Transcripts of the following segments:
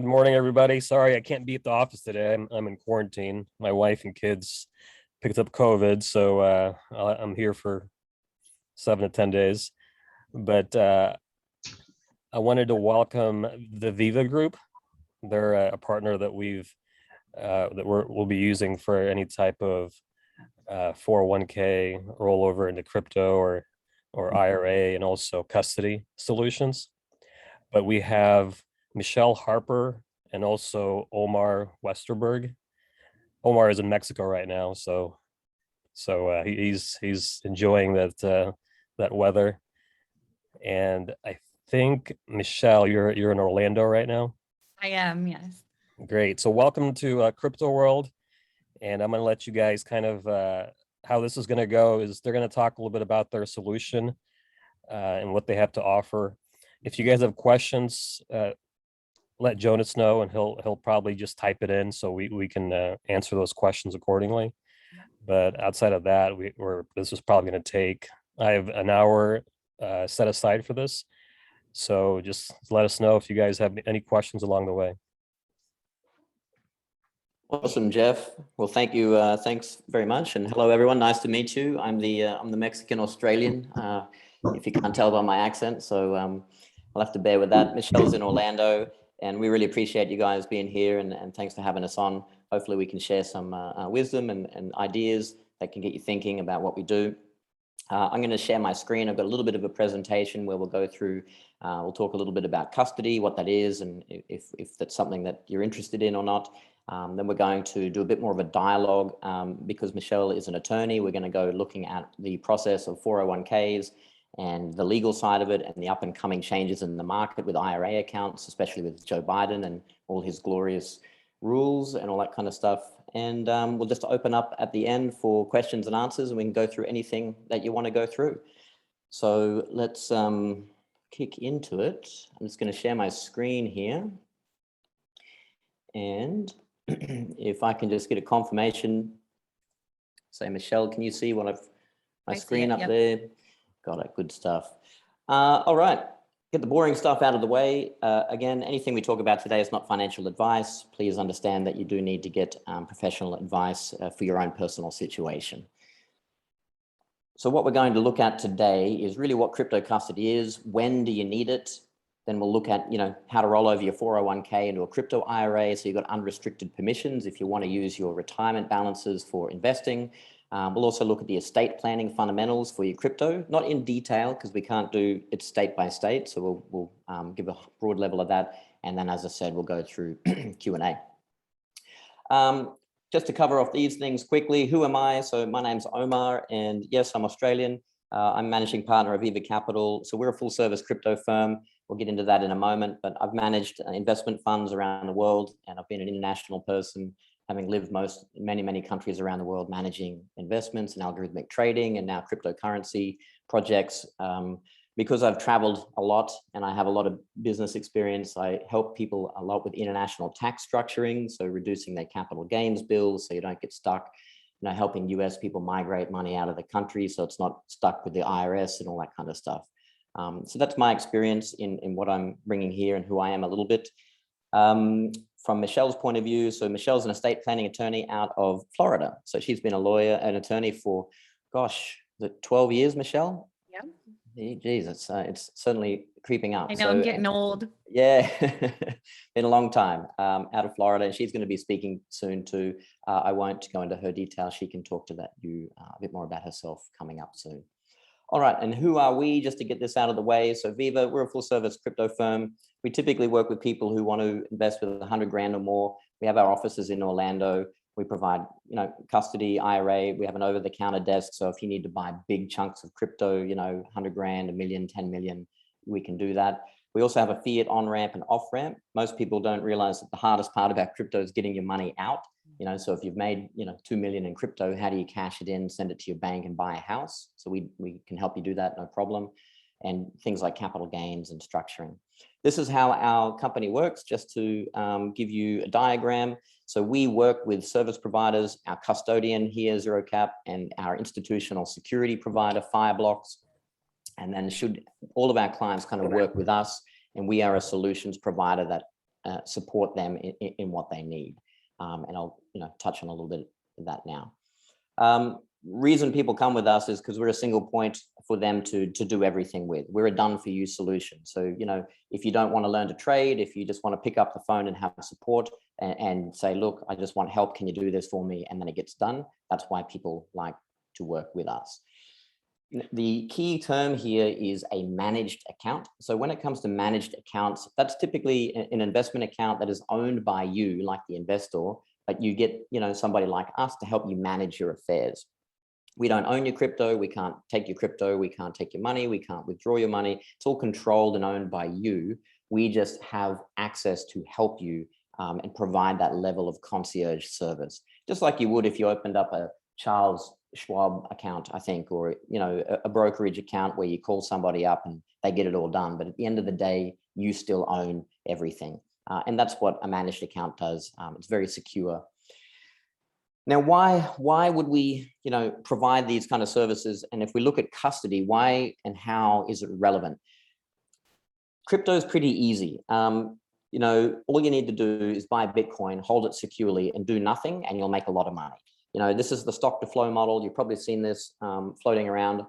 Good morning, everybody. Sorry, I can't be at the office today. I'm in quarantine. My wife and kids picked up COVID, so I'm here for 7 to 10 days. But I wanted to welcome the Viva Group. They're a partner that we'll be using for any type of 401k rollover into crypto or IRA, and also custody solutions. But we have Michelle Harper and also Omar Westerberg. Omar is in Mexico right now, so he's enjoying that weather. And I think Michelle, you're in Orlando right now. I am, yes. Great. So welcome to Crypto World, and I'm going to let you guys kind of how this is going to go is they're going to talk a little bit about their solution and what they have to offer. If you guys have questions, let Jonas know, and he'll probably just type it in so we can answer those questions accordingly. But outside of that, this is probably going to take. I have an hour set aside for this, so just let us know if you guys have any questions along the way. Awesome, Jeff. Well, thank you. Thanks very much, and hello everyone. Nice to meet you. I'm the Mexican Australian. If you can't tell by my accent, so I'll have to bear with that. Michelle's in Orlando, and we really appreciate you guys being here, and thanks for having us on. Hopefully we can share some wisdom and ideas that can get you thinking about what we do. I'm going to share my screen. I've got a little bit of a presentation where we'll go through, we'll talk a little bit about custody, what that is, and if that's something that you're interested in or not. Then we're going to do a bit more of a dialogue because Michelle is an attorney. We're going to go looking at the process of 401ks and the legal side of it, and the up and coming changes in the market with IRA accounts, especially with Joe Biden and all his glorious rules and all that kind of stuff. And we'll just open up at the end for questions and answers, and we can go through anything that you want to go through. So let's kick into it. I'm just going to share my screen here. And if I can just get a confirmation, say, Michelle, can you see my screen up there? Got it, good stuff. All right, get the boring stuff out of the way. Again, anything we talk about today is not financial advice. Please understand that you do need to get professional advice for your own personal situation. So what we're going to look at today is really what crypto custody is. When do you need it? Then we'll look at, how to roll over your 401k into a crypto IRA. So you've got unrestricted permissions if you want to use your retirement balances for investing. We'll also look at the estate planning fundamentals for your crypto, not in detail because we can't do it state by state. So we'll give a broad level of that. And then, as I said, we'll go through Q&A. Just to cover off these things quickly, who am I? So my name's Omar, and yes, I'm Australian. I'm managing partner of Viva Capital. So we're a full service crypto firm. We'll get into that in a moment, but I've managed investment funds around the world, and I've been an international person, having lived many countries around the world, managing investments and algorithmic trading and now cryptocurrency projects. Because I've traveled a lot and I have a lot of business experience, I help people a lot with international tax structuring, so reducing their capital gains bills so you don't get stuck, helping US people migrate money out of the country so it's not stuck with the IRS and all that kind of stuff. So that's my experience in what I'm bringing here and who I am a little bit. From Michelle's point of view, so Michelle's an estate planning attorney out of Florida. So she's been an attorney for, 12 years, Michelle? Yeah. Geez, it's certainly creeping up. I know, I'm getting old. Yeah, been a long time out of Florida, and she's going to be speaking soon too. I won't go into her details. She can talk to you a bit more about herself coming up soon. All right, and who are we, just to get this out of the way? So Viva, we're a full service crypto firm. We typically work with people who want to invest with 100 grand or more. We have our offices in Orlando. We provide, custody, IRA. We have an over-the-counter desk. So if you need to buy big chunks of crypto, 100 grand, a million, 10 million, we can do that. We also have a fiat on-ramp and off-ramp. Most people don't realize that the hardest part about crypto is getting your money out. So if you've made, 2 million in crypto, how do you cash it in, send it to your bank and buy a house? So we can help you do that, no problem. And things like capital gains and structuring. This is how our company works, just to give you a diagram. So we work with service providers, our custodian here, ZeroCap, and our institutional security provider, Fireblocks. And then should all of our clients kind of work with us, and we are a solutions provider that support them in what they need. And I'll touch on a little bit of that now. Reason people come with us is because we're a single point for them to do everything with. We're a done for you solution. So, if you don't want to learn to trade, if you just want to pick up the phone and have support and say, look, I just want help, can you do this for me? And then it gets done. That's why people like to work with us. The key term here is a managed account. So when it comes to managed accounts, that's typically an investment account that is owned by you, like the investor, but you get, somebody like us to help you manage your affairs. We don't own your crypto. We can't take your crypto. We can't take your money. We can't withdraw your money. It's all controlled and owned by you. We just have access to help you and provide that level of concierge service, just like you would if you opened up a Charles Schwab account, I think, or a brokerage account where you call somebody up and they get it all done. But at the end of the day, you still own everything, and that's what a managed account does. It's very secure. Now, why would we provide these kind of services? And if we look at custody, why and how is it relevant? Crypto is pretty easy. All you need to do is buy Bitcoin, hold it securely, and do nothing, and you'll make a lot of money. This is the stock to flow model. You've probably seen this floating around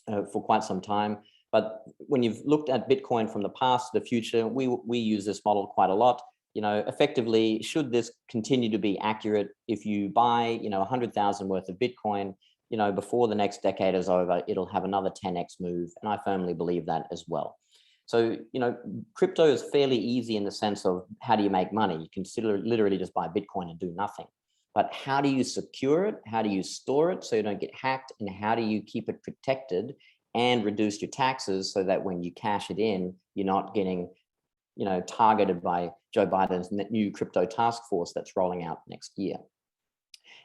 for quite some time. But when you've looked at Bitcoin from the past to the future, we use this model quite a lot. Effectively, should this continue to be accurate, if you buy, 100,000 worth of Bitcoin, before the next decade is over, it'll have another 10x move. And I firmly believe that as well. So, crypto is fairly easy in the sense of how do you make money? You can literally just buy Bitcoin and do nothing. But how do you secure it? How do you store it so you don't get hacked? And how do you keep it protected and reduce your taxes so that when you cash it in, you're not getting, targeted by Joe Biden's new crypto task force that's rolling out next year?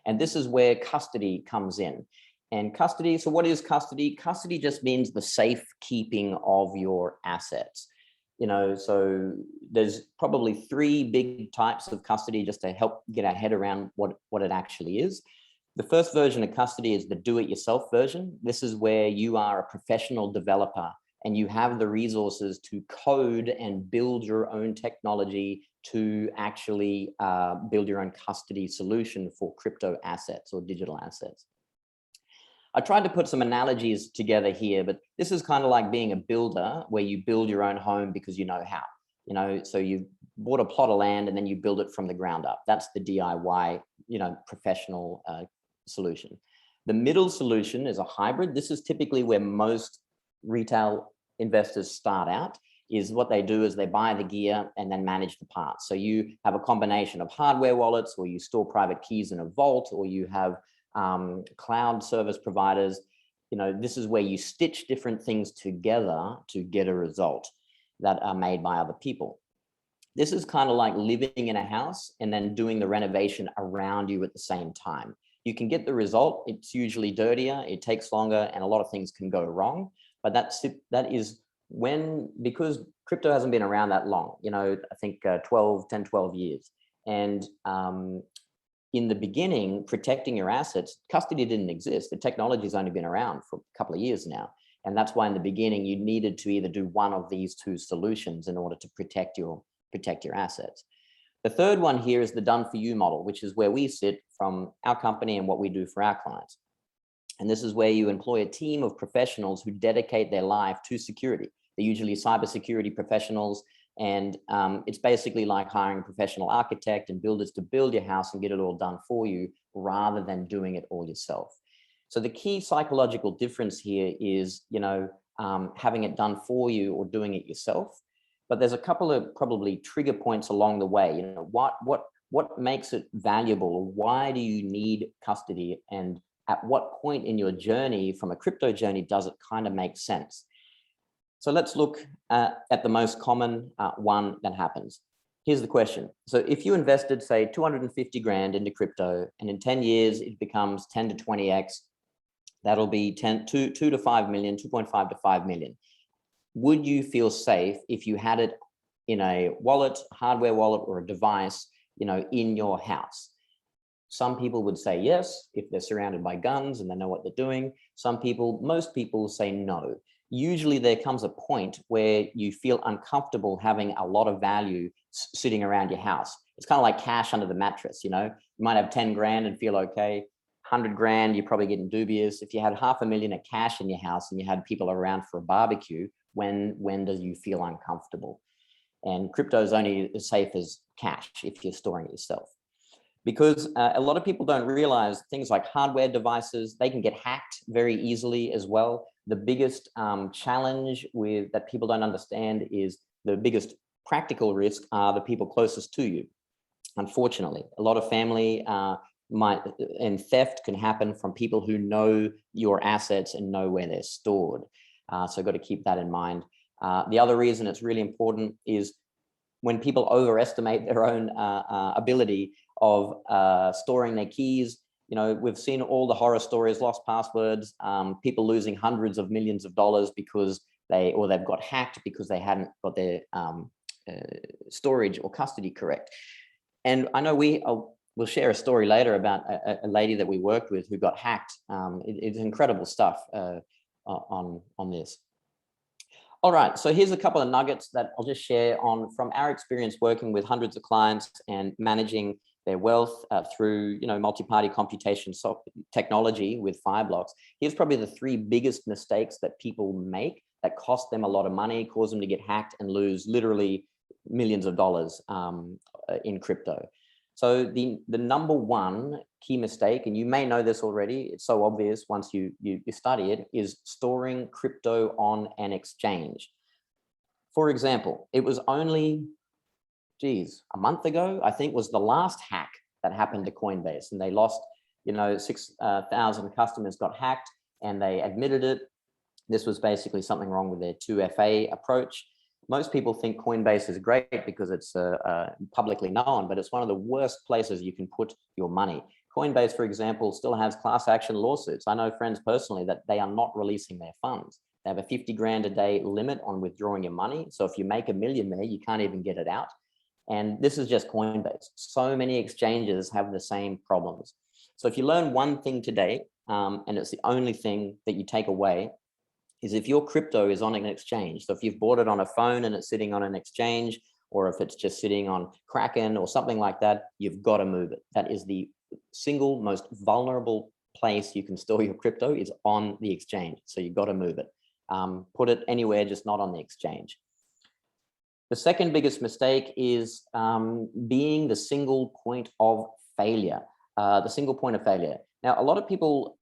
And this is where custody comes in. And custody, so what is custody? Custody just means the safe keeping of your assets. So there's probably 3 big types of custody just to help get our head around what it actually is. The first version of custody is the do-it-yourself version. This is where you are a professional developer and you have the resources to code and build your own technology to actually build your own custody solution for crypto assets or digital assets. I tried to put some analogies together here, but this is kind of like being a builder where you build your own home because you know how, so you bought a plot of land and then you build it from the ground up. That's the DIY, professional solution. The middle solution is a hybrid. This is typically where most retail investors start out. Is what they do is they buy the gear and then manage the parts. So you have a combination of hardware wallets, or you store private keys in a vault, or you have cloud service providers. This is where you stitch different things together to get a result that are made by other people. This is kind of like living in a house and then doing the renovation around you at the same time. You can get the result. It's usually dirtier, it takes longer, and a lot of things can go wrong. But that is because crypto hasn't been around that long, I think 10, 12 years. And in the beginning, protecting your assets, custody didn't exist. The technology's only been around for a couple of years now. And that's why in the beginning, you needed to either do one of these 2 solutions in order to protect your assets. The third one here is the done for you model, which is where we sit from our company and what we do for our clients. And this is where you employ a team of professionals who dedicate their life to security. They're usually cybersecurity professionals. And it's basically like hiring a professional architect and builders to build your house and get it all done for you rather than doing it all yourself. So the key psychological difference here is, having it done for you or doing it yourself. But there's a couple of probably trigger points along the way. What makes it valuable? Why do you need custody? And at what point in your journey, from a crypto journey, does it kind of make sense? So let's look at the most common one that happens. Here's the question. So if you invested, say, 250 grand into crypto, and in 10 years, it becomes 10 to 20x, that'll be 2 to 5 million, 2.5 to 5 million. Would you feel safe if you had it in a wallet, hardware wallet, or a device, in your house? Some people would say yes, if they're surrounded by guns and they know what they're doing. Most people say no. usually there comes a point where you feel uncomfortable having a lot of value sitting around your house. It's kind of like cash under the mattress, you know. You might have 10 grand and feel okay. 100 grand, you're probably getting dubious. If you had $500,000 of cash in your house and you had people around for a barbecue, when do you feel uncomfortable? And crypto is only as safe as cash if you're storing it yourself. Because a lot of people don't realize things like hardware devices, they can get hacked very easily as well. The biggest challenge that people don't understand is the biggest practical risk are the people closest to you. Unfortunately, a lot of family and theft can happen from people who know your assets and know where they're stored. So got to keep that in mind. The other reason it's really important is when people overestimate their own ability of storing their keys. You know, we've seen all the horror stories, lost passwords, people losing hundreds of millions of dollars because they've got hacked because they hadn't got their storage or custody correct. And I know we'll share a story later about a lady that we worked with who got hacked. It's incredible stuff on this. All right, so here's a couple of nuggets that I'll just share from our experience working with hundreds of clients and managing their wealth through, you know, multi-party computation technology with Fireblocks. Here's probably the 3 biggest mistakes that people make that cost them a lot of money, cause them to get hacked and lose literally millions of dollars in crypto. So the number 1 key mistake, and you may know this already, it's so obvious once you study it, is storing crypto on an exchange. For example, it was only, a month ago, I think, was the last hack that happened to Coinbase, and they lost, you know, 6,000 customers got hacked, and they admitted it. This was basically something wrong with their 2FA approach. Most people think Coinbase is great because it's publicly known, but it's one of the worst places you can put your money. Coinbase, for example, still has class action lawsuits. I know friends personally that they are not releasing their funds. They have a 50 grand a day limit on withdrawing your money. So if you make $1 million there, you can't even get it out. And this is just Coinbase. So many exchanges have the same problems. So if you learn one thing today, and it's the only thing that you take away, is if your crypto is on an exchange. So if you've bought it on a phone and it's sitting on an exchange, or if it's just sitting on Kraken or something like that, you've got to move it. That is the single most vulnerable place you can store your crypto, is on the exchange. So you've got to move it. Put it anywhere, just not on the exchange. The second biggest mistake is being the single point of failure. The single point of failure. Now, a lot of people,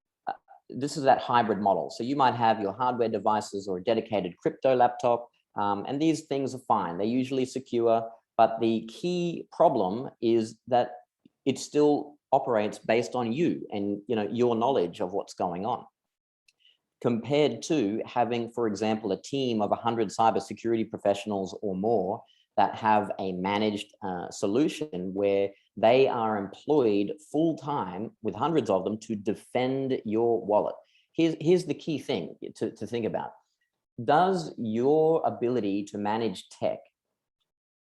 this is that hybrid model. So you might have your hardware devices or a dedicated crypto laptop, and these things are fine. They're usually secure, but the key problem is that it still operates based on you and, you know, your knowledge of what's going on. Compared to having, for example, a team of 100 cybersecurity professionals or more that have a managed solution where they are employed full-time with hundreds of them to defend your wallet. Here's the key thing to think about. Does your ability to manage tech,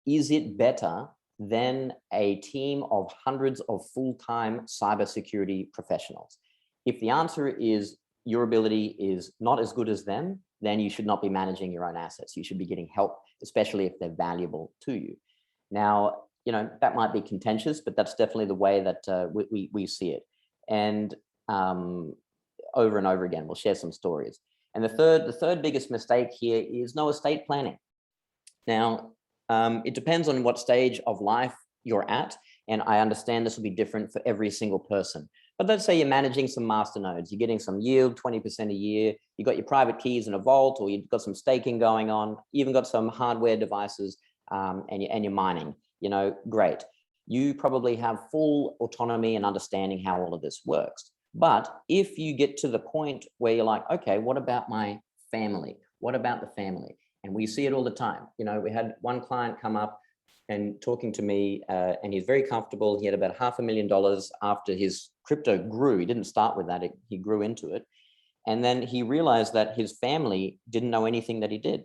is it better than a team of hundreds of full-time cybersecurity professionals? If the answer is your ability is not as good as them, then you should not be managing your own assets. You should be getting help, especially if they're valuable to you. Now, you know, that might be contentious, but that's definitely the way that we see it. And over and over again, we'll share some stories. And the third biggest mistake here is no estate planning. Now, it depends on what stage of life you're at. And I understand this will be different for every single person. But let's say you're managing some masternodes, you're getting some yield, 20% a year, you got your private keys in a vault, or you've got some staking going on, you even got some hardware devices, and you're mining, you know, great. You probably have full autonomy and understanding how all of this works. But if you get to the point where you're like, okay, what about my family? What about the family? And we see it all the time. You know, we had one client come up and talking to me, and he's very comfortable. He had about $500,000 after his crypto grew. He didn't start with that, he grew into it. And then he realized that his family didn't know anything that he did.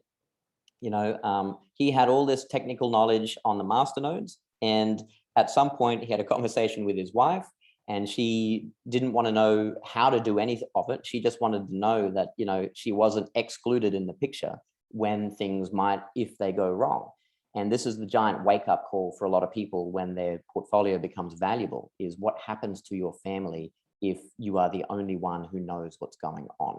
You know, he had all this technical knowledge on the masternodes, and at some point he had a conversation with his wife, and she didn't want to know how to do any of it. She just wanted to know that, you know, she wasn't excluded in the picture when things might, if they go wrong. And this is the giant wake-up call for a lot of people when their portfolio becomes valuable, is what happens to your family if you are the only one who knows what's going on.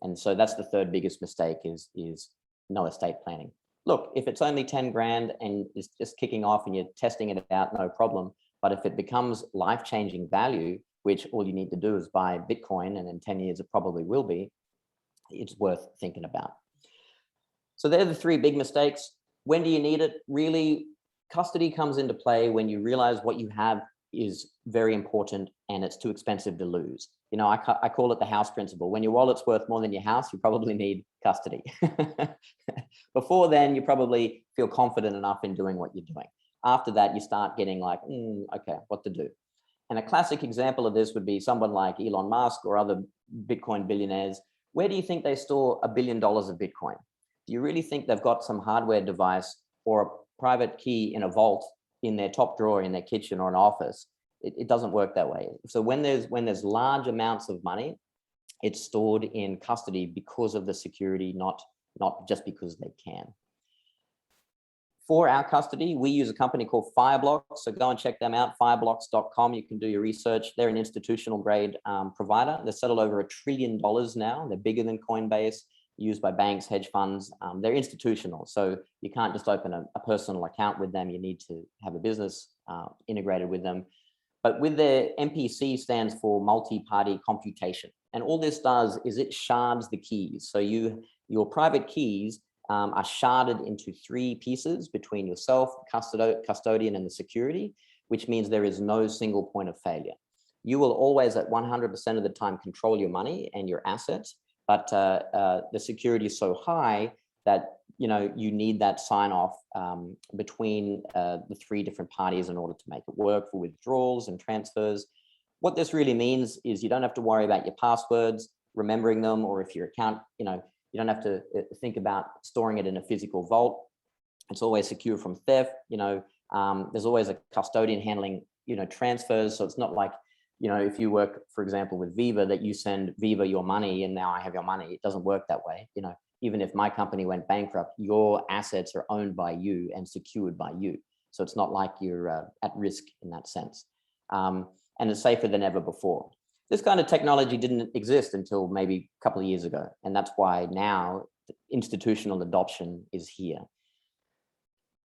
And so that's the third biggest mistake, is no estate planning. Look, if it's only 10 grand and it's just kicking off and you're testing it out, no problem. But if it becomes life-changing value, which all you need to do is buy Bitcoin, and in 10 years it probably will be, it's worth thinking about. So they're the three big mistakes. When do you need it? Really, custody comes into play when you realize what you have is very important and it's too expensive to lose. You know, I call it the house principle. When your wallet's worth more than your house, you probably need custody. Before then, you probably feel confident enough in doing what you're doing. After that, you start getting like, okay, what to do? And a classic example of this would be someone like Elon Musk or other Bitcoin billionaires. Where do you think they store $1 billion of Bitcoin? Do you really think they've got some hardware device or a private key in a vault in their top drawer in their kitchen or an office? It doesn't work that way. So when there's large amounts of money, it's stored in custody because of the security, not just because they can. For our custody, we use a company called Fireblocks. So go and check them out, fireblocks.com. You can do your research. They're an institutional grade provider. They're settled over $1 trillion now. They're bigger than Coinbase, used by banks, hedge funds. They're institutional. So you can't just open a personal account with them. You need to have a business integrated with them. But with their MPC stands for multi-party computation. And all this does is it shards the keys. So your private keys are sharded into 3 pieces between yourself, custodian, and the security, which means there is no single point of failure. You will always at 100% of the time control your money and your assets, but the security is so high that you need that sign off between the 3 different parties in order to make it work for withdrawals and transfers. What this really means is you don't have to worry about your passwords, remembering them, or if your account, you don't have to think about storing it in a physical vault. It's always secure from theft. There's always a custodian handling, transfers. So it's not like, if you work, for example, with Viva, that you send Viva your money and now I have your money. It doesn't work that way. Even if my company went bankrupt, your assets are owned by you and secured by you. So it's not like you're at risk in that sense. And it's safer than ever before. This kind of technology didn't exist until maybe a couple of years ago. And that's why now institutional adoption is here.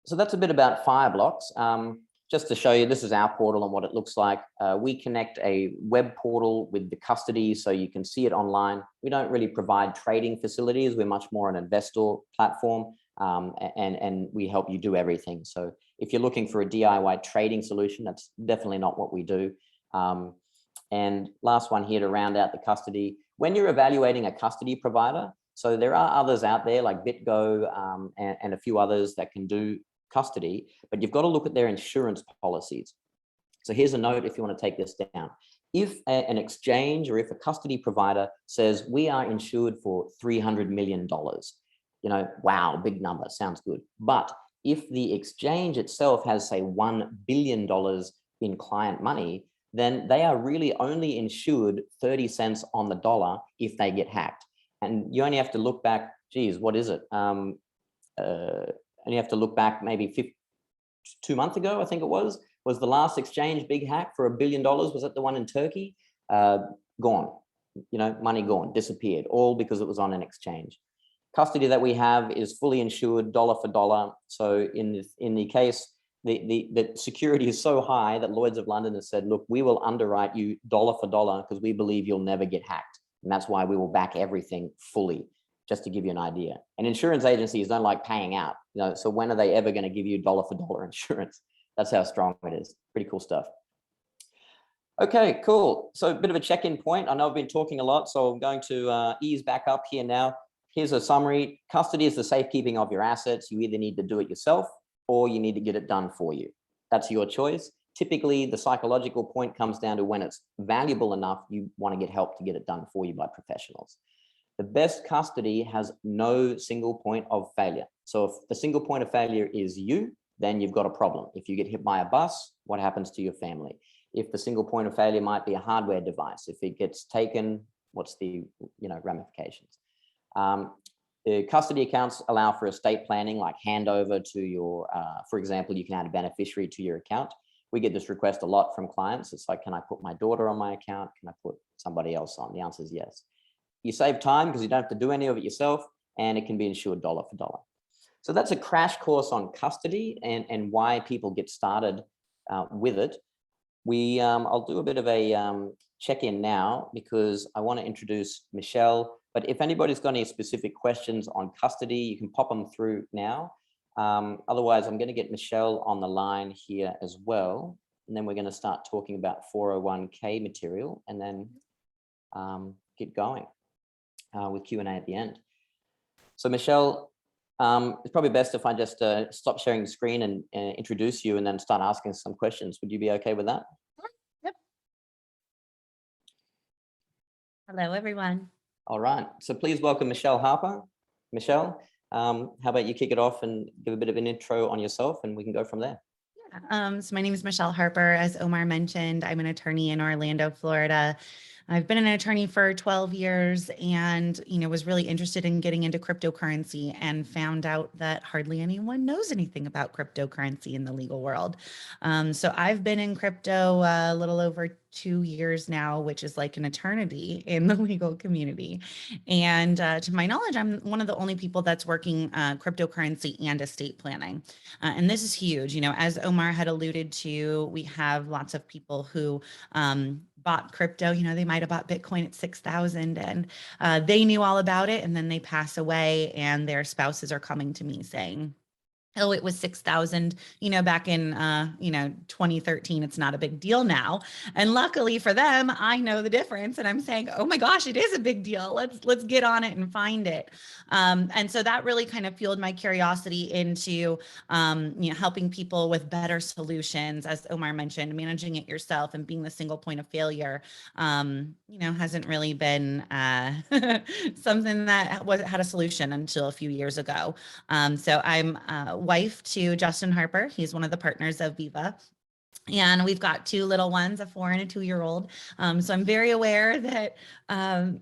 So that's a bit about Fireblocks. Just to show you, this is our portal and what it looks like. We connect a web portal with the custody so you can see it online. We don't really provide trading facilities. We're much more an investor platform, and we help you do everything. So if you're looking for a DIY trading solution, that's definitely not what we do. And last one here to round out the custody. When you're evaluating a custody provider, so there are others out there like BitGo and a few others that can do custody, but you've got to look at their insurance policies. So here's a note if you want to take this down. If an exchange or if a custody provider says we are insured for $300 million, wow, big number, sounds good. But if the exchange itself has, say, $1 billion in client money, then they are really only insured 30 cents on the dollar if they get hacked. And you only have to look back, geez, what is it? And you have to look back maybe 2 months ago, I think it was the last exchange big hack for $1 billion. Was it the one in Turkey? Gone, money gone, disappeared, all because it was on an exchange. Custody that we have is fully insured dollar for dollar. So in the case, the security is so high that Lloyd's of London has said, look, we will underwrite you dollar for dollar because we believe you'll never get hacked. And that's why we will back everything fully, just to give you an idea. And insurance agencies don't like paying out. So when are they ever going to give you dollar for dollar insurance? That's how strong it is. Pretty cool stuff. Okay, cool. So a bit of a check-in point. I know I've been talking a lot, so I'm going to ease back up here now. Here's a summary. Custody is the safekeeping of your assets. You either need to do it yourself or you need to get it done for you. That's your choice. Typically, the psychological point comes down to when it's valuable enough, you want to get help to get it done for you by professionals. The best custody has no single point of failure. So if the single point of failure is you, then you've got a problem. If you get hit by a bus, what happens to your family? if the single point of failure might be a hardware device. If it gets taken, what's the ramifications? The custody accounts allow for estate planning, like handover to your, for example, you can add a beneficiary to your account. We get this request a lot from clients. It's like, can I put my daughter on my account? Can I put somebody else on? The answer is yes. You save time because you don't have to do any of it yourself, and it can be insured dollar for dollar. So that's a crash course on custody and why people get started with it. I'll do a bit of a check-in now because I want to introduce Michelle. But if anybody's got any specific questions on custody, you can pop them through now. Otherwise, I'm going to get Michelle on the line here as well. And then we're going to start talking about 401k material and then get going with Q&A at the end. So Michelle, it's probably best if I just stop sharing the screen and introduce you and then start asking some questions. Would you be okay with that? Yep. Hello, everyone. All right. So please welcome Michelle Harper. Michelle, how about you kick it off and give a bit of an intro on yourself and we can go from there. Yeah. So my name is Michelle Harper. As Omar mentioned, I'm an attorney in Orlando, Florida. I've been an attorney for 12 years and, was really interested in getting into cryptocurrency and found out that hardly anyone knows anything about cryptocurrency in the legal world. So I've been in crypto a little over 2 years now, which is like an eternity in the legal community. And to my knowledge, I'm one of the only people that's working cryptocurrency and estate planning. And this is huge. As Omar had alluded to, we have lots of people who bought crypto, they might have bought Bitcoin at 6,000 and they knew all about it. And then they pass away and their spouses are coming to me saying, oh, it was 6,000, back in, 2013. It's not a big deal now. And luckily for them, I know the difference. And I'm saying, oh my gosh, it is a big deal. Let's get on it and find it. And so that really kind of fueled my curiosity into, helping people with better solutions. As Omar mentioned, managing it yourself and being the single point of failure, hasn't really been something that had a solution until a few years ago. So I'm wife to Justin Harper. He's one of the partners of Viva. And we've got 2 little ones, a 4 and a 2-year-old. So I'm very aware that,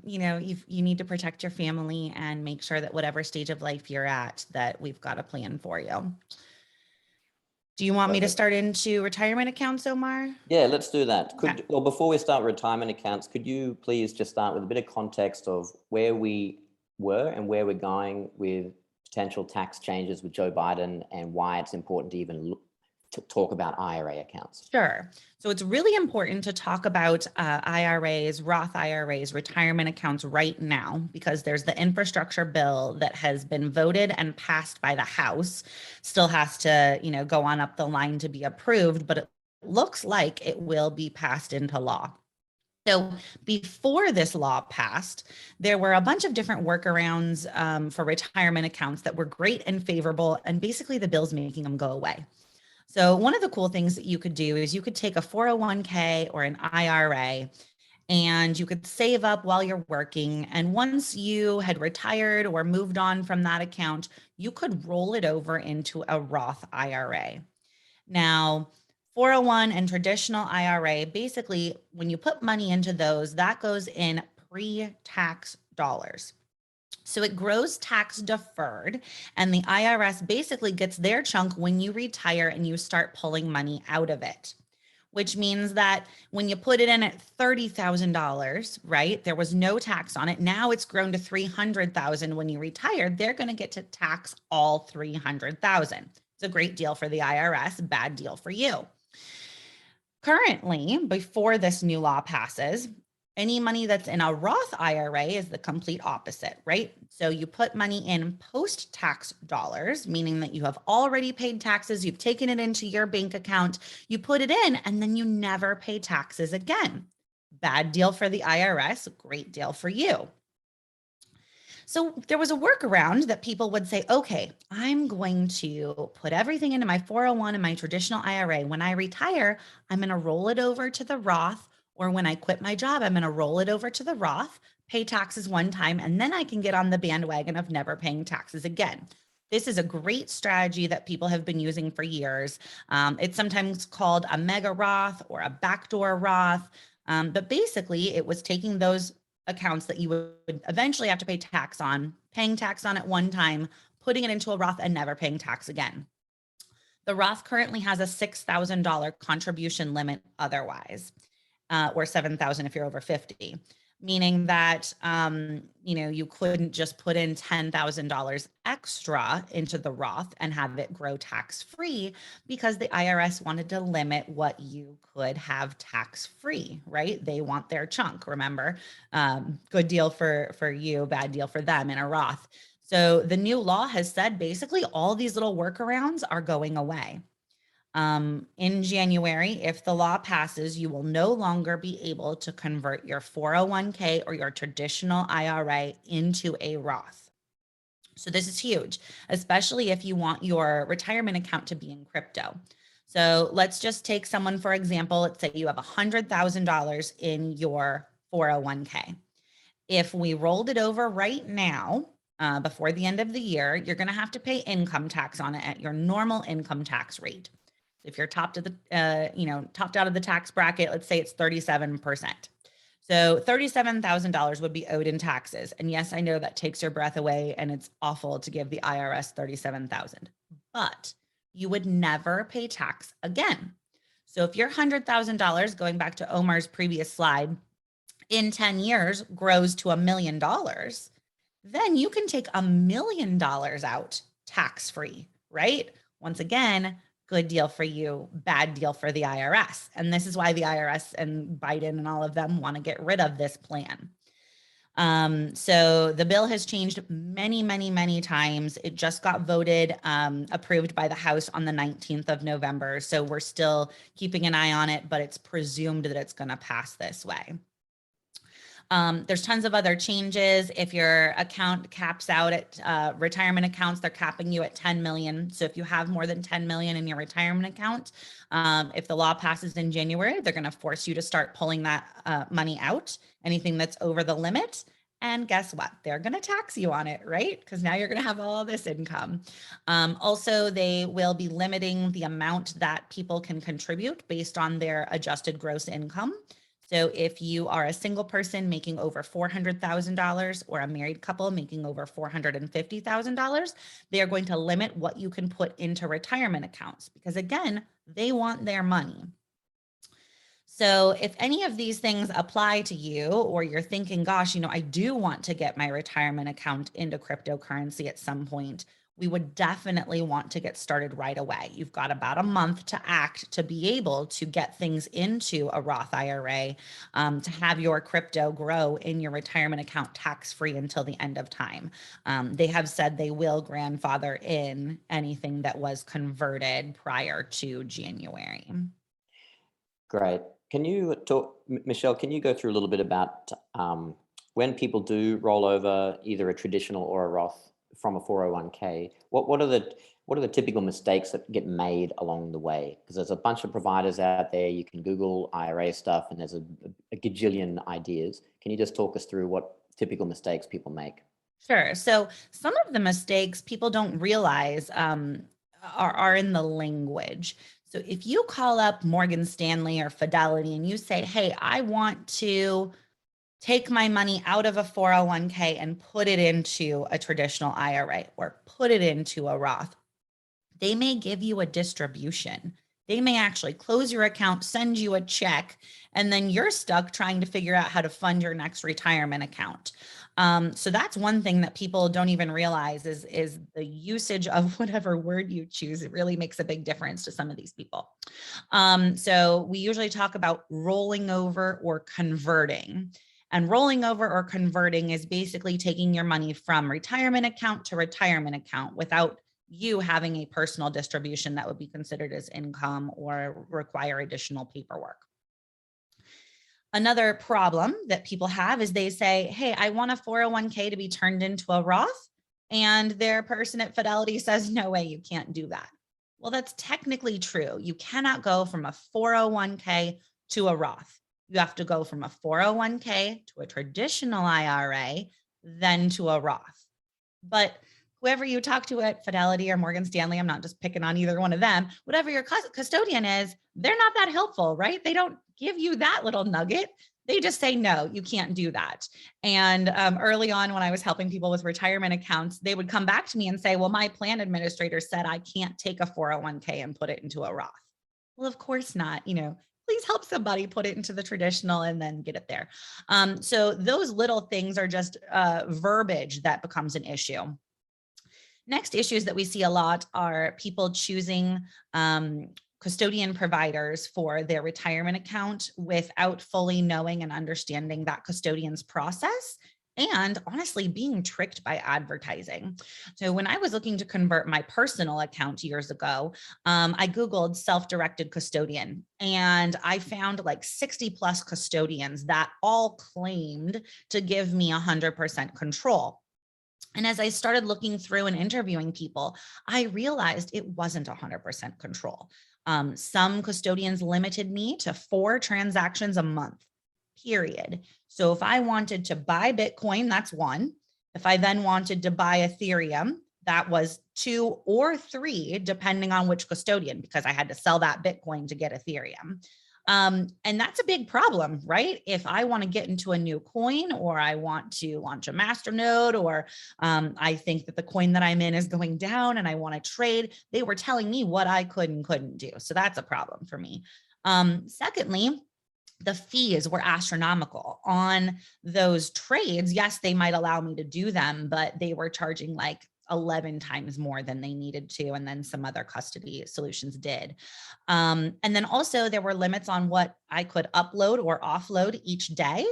you need to protect your family and make sure that whatever stage of life you're at, that we've got a plan for you. Do you want me to start into retirement accounts, Omar? Yeah, let's do that. Well, before we start retirement accounts, could you please just start with a bit of context of where we were and where we're going with potential tax changes with Joe Biden and why it's important to even talk about IRA accounts? Sure. So it's really important to talk about IRAs, Roth IRAs, retirement accounts right now, because there's the infrastructure bill that has been voted and passed by the House, still has to, go on up the line to be approved, but it looks like it will be passed into law. So before this law passed, there were a bunch of different workarounds for retirement accounts that were great and favorable, and basically the bill's making them go away. So one of the cool things that you could do is you could take a 401k or an IRA and you could save up while you're working. And once you had retired or moved on from that account, you could roll it over into a Roth IRA. Now, 401 and traditional IRA, basically, when you put money into those, that goes in pre-tax dollars. So it grows tax deferred, and the IRS basically gets their chunk when you retire and you start pulling money out of it, which means that when you put it in at $30,000, right, there was no tax on it. Now it's grown to $300,000 when you retired. They're going to get to tax all $300,000. It's a great deal for the IRS, bad deal for you. Currently, before this new law passes, any money that's in a Roth IRA is the complete opposite, right? So you put money in post-tax dollars, meaning that you have already paid taxes, you've taken it into your bank account, you put it in, and then you never pay taxes again. Bad deal for the IRS, great deal for you. So there was a workaround that people would say, okay, I'm going to put everything into my 401 and my traditional IRA. When I retire, I'm going to roll it over to the Roth, or when I quit my job, I'm going to roll it over to the Roth, pay taxes one time, and then I can get on the bandwagon of never paying taxes again. This is a great strategy that people have been using for years. It's sometimes called a mega Roth or a backdoor Roth. But basically, it was taking those accounts that you would eventually have to pay tax on, paying tax on at one time, putting it into a Roth and never paying tax again. The Roth currently has a $6,000 contribution limit otherwise, or $7,000 if you're over 50, meaning that, you couldn't just put in $10,000 extra into the Roth and have it grow tax-free, because the IRS wanted to limit what you could have tax-free, right? They want their chunk, remember? Good deal for you, bad deal for them in a Roth. So the new law has said basically all these little workarounds are going away. In January, if the law passes, you will no longer be able to convert your 401k or your traditional IRA into a Roth. So this is huge, especially if you want your retirement account to be in crypto. So let's just take someone, for example, let's say you have $100,000 in your 401k. If we rolled it over right now, before the end of the year, you're going to have to pay income tax on it at your normal income tax rate. If you're topped out of the tax bracket, let's say it's 37%. So $37,000 would be owed in taxes. And yes, I know that takes your breath away and it's awful to give the IRS $37,000, but you would never pay tax again. So if your $100,000, going back to Omar's previous slide, in 10 years grows to $1 million, then you can take $1 million out tax-free, right? Once again, good deal for you, bad deal for the IRS. And this is why the IRS and Biden and all of them want to get rid of this plan. So the bill has changed many, many, many times. It just got voted, approved by the House on the 19th of November. So we're still keeping an eye on it, but it's presumed that it's going to pass this way. There's tons of other changes. If your account caps out at retirement accounts, they're capping you at 10 million. So if you have more than 10 million in your retirement account, if the law passes in January, they're going to force you to start pulling that money out, anything that's over the limit. And guess what? They're going to tax you on it, right? Because now you're going to have all this income. Also, they will be limiting the amount that people can contribute based on their adjusted gross income. So if you are a single person making over $400,000 or a married couple making over $450,000, they are going to limit what you can put into retirement accounts because, again, they want their money. So if any of these things apply to you, or you're thinking, gosh, I do want to get my retirement account into cryptocurrency at some point, we would definitely want to get started right away. You've got about a month to act to be able to get things into a Roth IRA, to have your crypto grow in your retirement account tax-free until the end of time. They have said they will grandfather in anything that was converted prior to January. Great. Can you talk, Michelle, can you go through a little bit about when people do roll over either a traditional or a Roth from a 401k, what are the typical mistakes that get made along the way? Because there's a bunch of providers out there. You can Google IRA stuff and there's a gajillion ideas. Can you just talk us through what typical mistakes people make? Sure. So some of the mistakes people don't realize are in the language. So if you call up Morgan Stanley or Fidelity and you say, hey, I want to take my money out of a 401k and put it into a traditional IRA or put it into a Roth, they may give you a distribution. They may actually close your account, send you a check, and then you're stuck trying to figure out how to fund your next retirement account. So that's one thing that people don't even realize is the usage of whatever word you choose. It really makes a big difference to some of these people. So we usually talk about rolling over or converting. And rolling over or converting is basically taking your money from retirement account to retirement account without you having a personal distribution that would be considered as income or require additional paperwork. Another problem that people have is they say, hey, I want a 401k to be turned into a Roth. And their person at Fidelity says, no way, you can't do that. Well, that's technically true. You cannot go from a 401k to a Roth. You have to go from a 401k to a traditional IRA, then to a Roth. But whoever you talk to at Fidelity or Morgan Stanley, I'm not just picking on either one of them, whatever your custodian is, they're not that helpful, right? They don't give you that little nugget. They just say, no, you can't do that. And early on, when I was helping people with retirement accounts, they would come back to me and say, well, my plan administrator said I can't take a 401k and put it into a Roth. Well, of course not. Please help somebody put it into the traditional and then get it there. So those little things are just verbiage that becomes an issue. Next issues that we see a lot are people choosing custodian providers for their retirement account without fully knowing and understanding that custodian's process, and honestly being tricked by advertising. So when I was looking to convert my personal account years ago, I Googled self-directed custodian, and I found like 60 plus custodians that all claimed to give me 100% control. And as I started looking through and interviewing people, I realized it wasn't 100% control. Some custodians limited me to 4 transactions a month, period. So if I wanted to buy Bitcoin, that's 1. If I then wanted to buy Ethereum, that was 2 or 3, depending on which custodian, because I had to sell that Bitcoin to get Ethereum. And that's a big problem, right? If I want to get into a new coin, or I want to launch a masternode, or I think that the coin that I'm in is going down and I want to trade, they were telling me what I could and couldn't do. So that's a problem for me. Secondly, the fees were astronomical on those trades. Yes, they might allow me to do them, but they were charging like 11 times more than they needed to. And then some other custody solutions did. And then also there were limits on what I could upload or offload each day.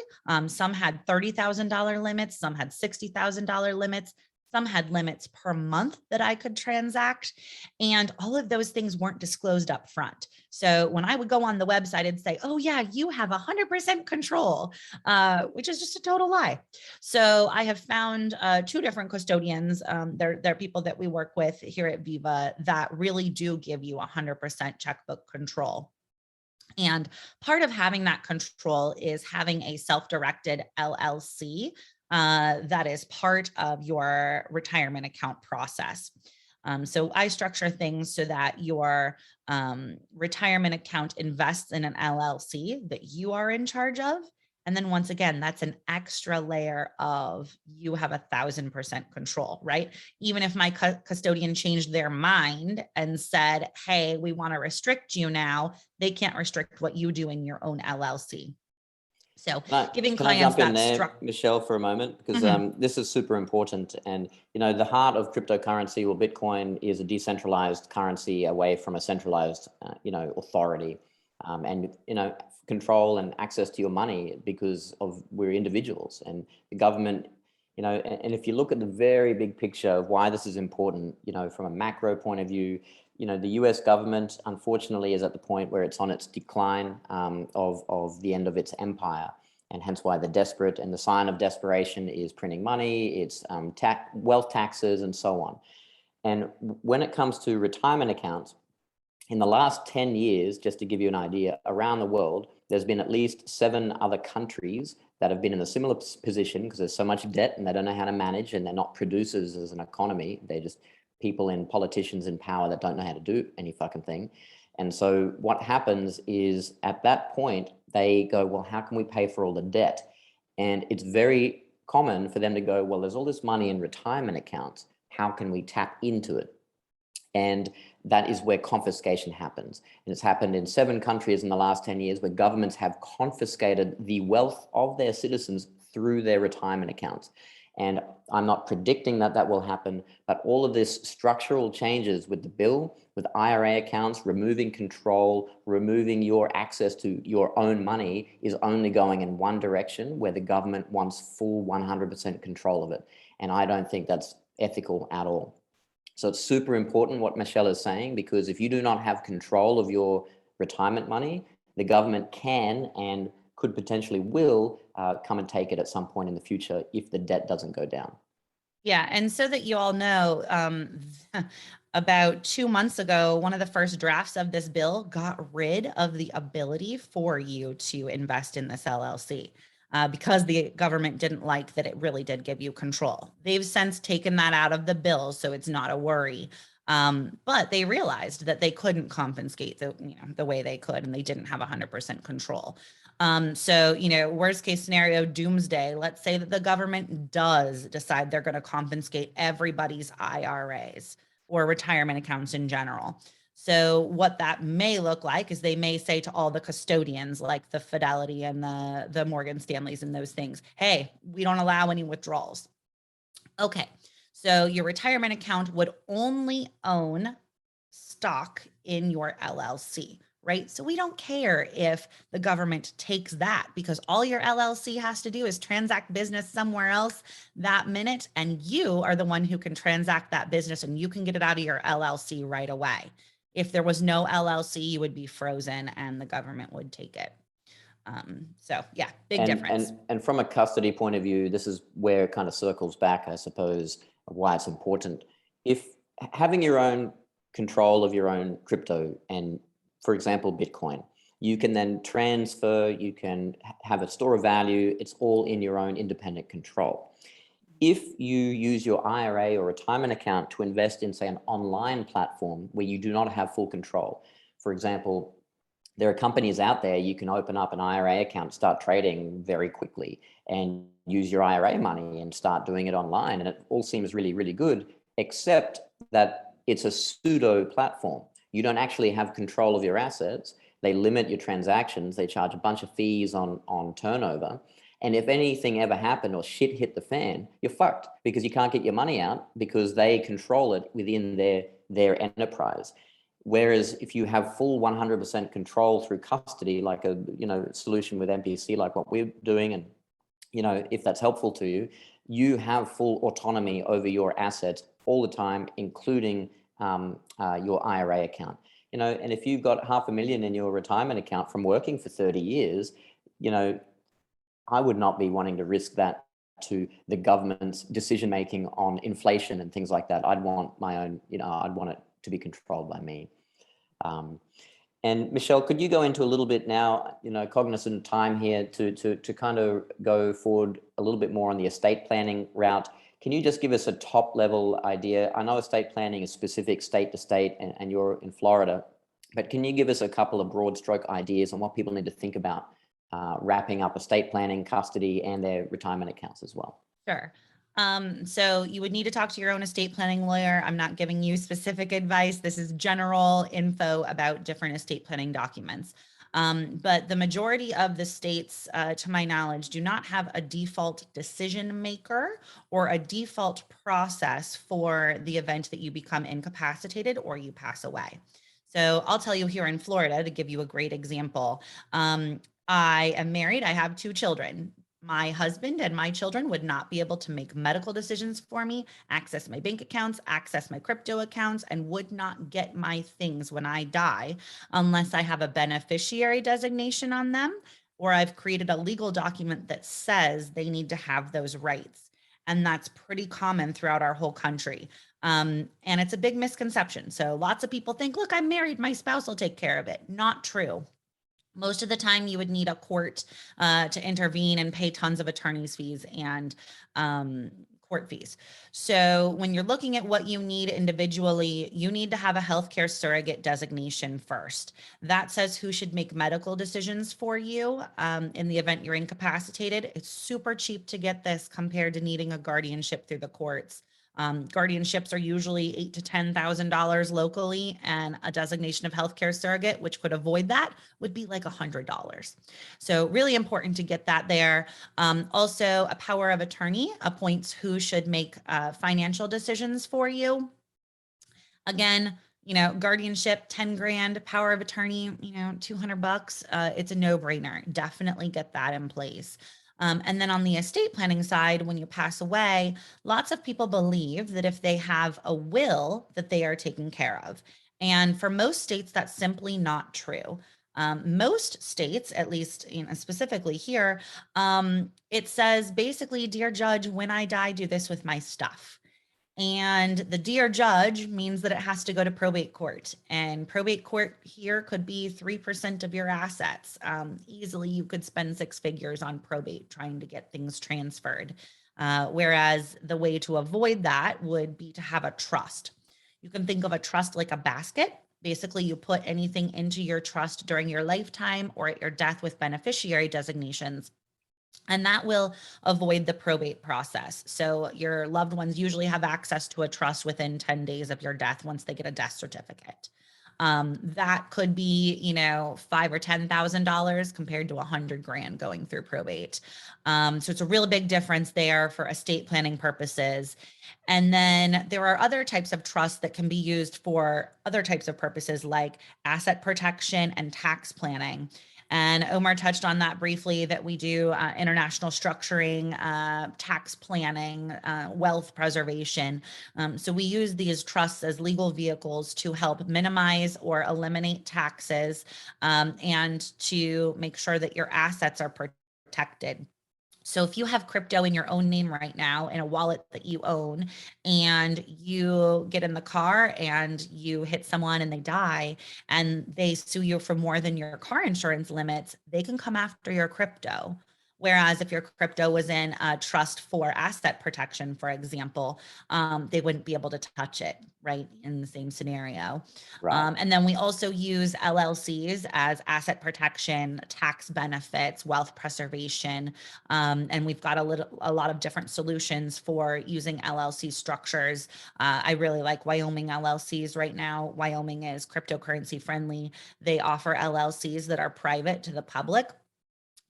Some had $30,000 limits, some had $60,000 limits. Some had limits per month that I could transact, and all of those things weren't disclosed up front. So when I would go on the website, it'd say, oh yeah, you have 100% control, which is just a total lie. So I have found 2 different custodians. They're people that we work with here at Viva that really do give you 100% checkbook control. And part of having that control is having a self-directed LLC that is part of your retirement account process. So I structure things so that your retirement account invests in an LLC that you are in charge of. And then once again, that's an extra layer of you have 1,000% control, right? Even if my custodian changed their mind and said, hey, we want to restrict you now, they can't restrict what you do in your own LLC. So giving clients that structure. Michelle, for a moment, because this is super important. And, the heart of cryptocurrency, or Bitcoin, is a decentralized currency away from a centralized, authority, and, control and access to your money, because we're individuals, and the government, and if you look at the very big picture of why this is important, from a macro point of view, the US government, unfortunately, is at the point where it's on its decline of the end of its empire. And hence why they're desperate. And the sign of desperation is printing money, it's wealth taxes, and so on. And when it comes to retirement accounts, in the last 10 years, just to give you an idea, around the world, there's been at least 7 other countries that have been in a similar position, because there's so much debt and they don't know how to manage, and they're not producers as an economy. They're just people and politicians in power that don't know how to do any fucking thing. And so what happens is, at that point, they go, well, how can we pay for all the debt? And it's very common for them to go, well, there's all this money in retirement accounts. How can we tap into it? And that is where confiscation happens. And it's happened in 7 countries in the last 10 years, where governments have confiscated the wealth of their citizens through their retirement accounts. And I'm not predicting that that will happen, but all of this structural changes with the bill, with IRA accounts, removing control, removing your access to your own money, is only going in one direction, where the government wants full 100% control of it. And I don't think that's ethical at all. So it's super important what Michelle is saying, because if you do not have control of your retirement money, the government can and could potentially will come and take it at some point in the future if the debt doesn't go down. Yeah. And so that you all know, about 2 months ago, one of the first drafts of this bill got rid of the ability for you to invest in this LLC. because the government didn't like that it really did give you control. They've since taken that out of the bill, so it's not a worry. But they realized that they couldn't confiscate the way they could, and they didn't have 100% control. So, worst case scenario, doomsday, let's say that the government does decide they're going to confiscate everybody's IRAs or retirement accounts in general. So what that may look like is they may say to all the custodians, like the Fidelity and the Morgan Stanleys and those things, hey, we don't allow any withdrawals. Okay, so your retirement account would only own stock in your LLC, right? So we don't care if the government takes that, because all your LLC has to do is transact business somewhere else that minute, and you are the one who can transact that business, and you can get it out of your LLC right away. If there was no LLC, you would be frozen and the government would take it. So yeah, big difference. And from a custody point of view, this is where it kind of circles back, I suppose, of why it's important. If having your own control of your own crypto and, for example, Bitcoin, you can then transfer, you can have a store of value. It's all in your own independent control. If you use your IRA or retirement account to invest in, say, an online platform where you do not have full control, for example, there are companies out there you can open up an IRA account, start trading very quickly, and use your IRA money and start doing it online. And it all seems really, really good, except that it's a pseudo platform. You don't actually have control of your assets. They limit your transactions. They charge a bunch of fees on turnover. And if anything ever happened or shit hit the fan, you're fucked, because you can't get your money out because they control it within their enterprise. Whereas if you have full 100% control through custody, like a solution with MPC, like what we're doing, and if that's helpful to you, you have full autonomy over your assets all the time, including your IRA account. And if you've got $500,000 in your retirement account from working for 30 years, I would not be wanting to risk that to the government's decision making on inflation and things like that. I'd want my own, I'd want it to be controlled by me. And Michelle, could you go into a little bit now, cognizant of time here, to kind of go forward a little bit more on the estate planning route? Can you just give us a top level idea? I know estate planning is specific state to state, and you're in Florida, but can you give us a couple of broad stroke ideas on what people need to think about wrapping up estate planning, custody, and their retirement accounts as well? Sure. So you would need to talk to your own estate planning lawyer. I'm not giving you specific advice. This is general info about different estate planning documents. But the majority of the states, to my knowledge, do not have a default decision maker or a default process for the event that you become incapacitated or you pass away. So I'll tell you, here in Florida, to give you a great example, I am married. I have 2 children. My husband and my children would not be able to make medical decisions for me, access my bank accounts, access my crypto accounts, and would not get my things when I die unless I have a beneficiary designation on them, or I've created a legal document that says they need to have those rights. And that's pretty common throughout our whole country. And it's a big misconception. So lots of people think, look, I'm married, my spouse will take care of it. Not true. Most of the time you would need a court to intervene and pay tons of attorney's fees and court fees. So when you're looking at what you need individually, you need to have a healthcare surrogate designation first. That says who should make medical decisions for you in the event you're incapacitated. It's super cheap to get this compared to needing a guardianship through the courts. Guardianships are usually $8,000 to $10,000 locally, and a designation of healthcare surrogate, which could avoid that, would be like $100. So really important to get that there. Also, a power of attorney appoints who should make financial decisions for you. Again, guardianship, 10 grand, power of attorney, $200. It's a no-brainer. Definitely get that in place. And then on the estate planning side, when you pass away, lots of people believe that if they have a will, that they are taken care of. And for most states, that's simply not true. Most states, at least specifically here, it says basically, dear judge, when I die, do this with my stuff. And the dear judge means that it has to go to probate court. And probate court here could be 3% of your assets. Easily, you could spend 6 figures on probate trying to get things transferred. Whereas the way to avoid that would be to have a trust. You can think of a trust like a basket. Basically, you put anything into your trust during your lifetime or at your death with beneficiary designations. And that will avoid the probate process. So your loved ones usually have access to a trust within 10 days of your death once they get a death certificate. That could be, $5,000 or $10,000 compared to $100,000 going through probate. So it's a real big difference there for estate planning purposes. And then there are other types of trusts that can be used for other types of purposes like asset protection and tax planning. And Omar touched on that briefly, that we do international structuring, tax planning, wealth preservation. So we use these trusts as legal vehicles to help minimize or eliminate taxes, and to make sure that your assets are protected. So if you have crypto in your own name right now in a wallet that you own, and you get in the car and you hit someone and they die and they sue you for more than your car insurance limits, they can come after your crypto. Whereas if your crypto was in a trust for asset protection, for example, they wouldn't be able to touch it, right, in the same scenario. Right. And then we also use LLCs as asset protection, tax benefits, wealth preservation. And we've got a lot of different solutions for using LLC structures. I really like Wyoming Llcs right now. Wyoming is cryptocurrency friendly. They offer LLCs that are private to the public,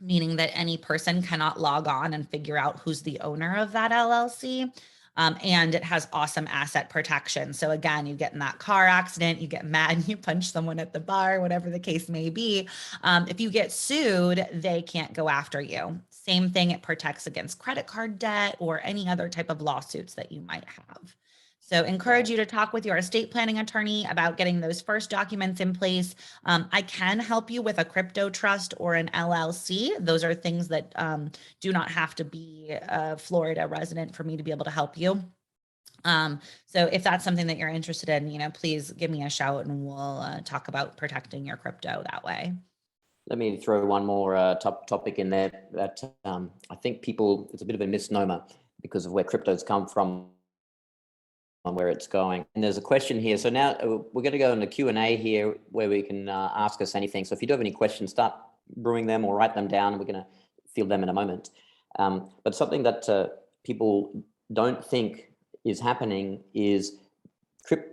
meaning that any person cannot log on and figure out who's the owner of that LLC. And it has awesome asset protection. So again, you get in that car accident, you get mad and you punch someone at the bar, whatever the case may be. If you get sued, they can't go after you. Same thing, it protects against credit card debt or any other type of lawsuits that you might have. So encourage you to talk with your estate planning attorney about getting those first documents in place. I can help you with a crypto trust or an LLC. Those are things that do not have to be a Florida resident for me to be able to help you. So if that's something that you're interested in, please give me a shout and we'll talk about protecting your crypto that way. Let me throw one more topic in there that I think it's a bit of a misnomer because of where crypto's come from and where it's going. And there's a question here. So now we're going to go into Q&A here where we can ask us anything. So if you do have any questions, start brewing them or write them down. We're going to field them in a moment. But something that people don't think is happening is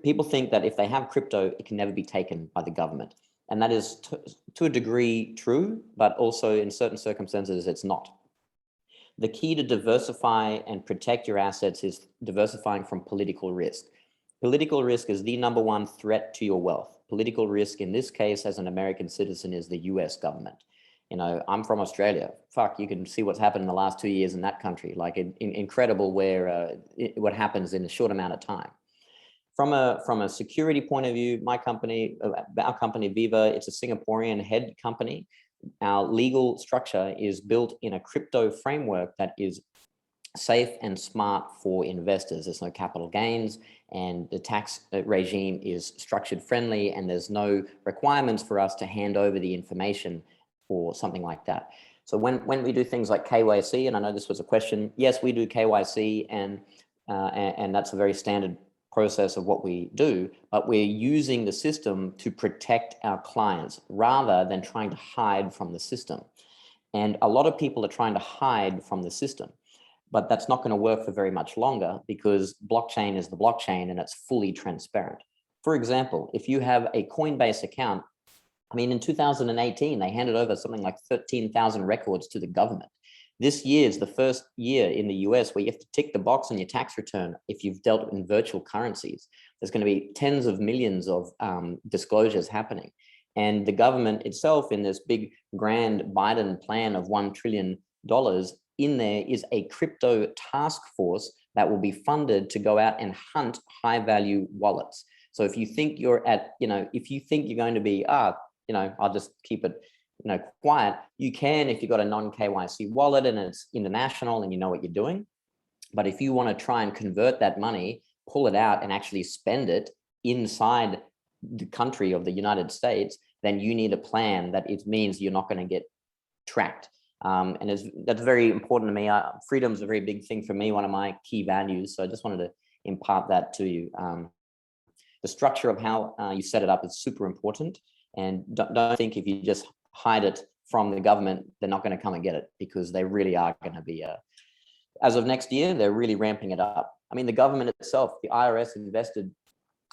people think that if they have crypto, it can never be taken by the government. And that is to a degree true, but also in certain circumstances, it's not. The key to diversify and protect your assets is diversifying from political risk. Political risk is the #1 threat to your wealth. Political risk in this case, as an American citizen, is the US government. I'm from Australia. You can see what's happened in the last 2 years in that country. Like incredible what happens in a short amount of time. From a security point of view, our company Viva, it's a Singaporean head company. Our legal structure is built in a crypto framework that is safe and smart for investors. There's no capital gains, and the tax regime is structured friendly, and there's no requirements for us to hand over the information or something like that. So when we do things like KYC, and I know this was a question, yes, we do KYC, and that's a very standard process of what we do, but we're using the system to protect our clients rather than trying to hide from the system. And a lot of people are trying to hide from the system, but that's not going to work for very much longer because blockchain is the blockchain and it's fully transparent. For example, if you have a Coinbase account, in 2018, they handed over something like 13,000 records to the government. This year is the first year in the US where you have to tick the box on your tax return if you've dealt in virtual currencies. There's going to be tens of millions of disclosures happening. And the government itself, in this big grand Biden plan of $1 trillion, in there is a crypto task force that will be funded to go out and hunt high value wallets. So if you think you're going to be, I'll just keep it quiet, you can if you've got a non-KYC wallet and it's international and you know what you're doing. But if you want to try and convert that money, pull it out and actually spend it inside the country of the United States, then you need a plan that it means you're not going to get tracked. And that's very important to me. Freedom is a very big thing for me, one of my key values. So I just wanted to impart that to you. The structure of how you set it up is super important. And don't think if you just hide it from the government, they're not going to come and get it, because they really are going to be, as of next year, they're really ramping it up. I mean, the government itself, the IRS invested,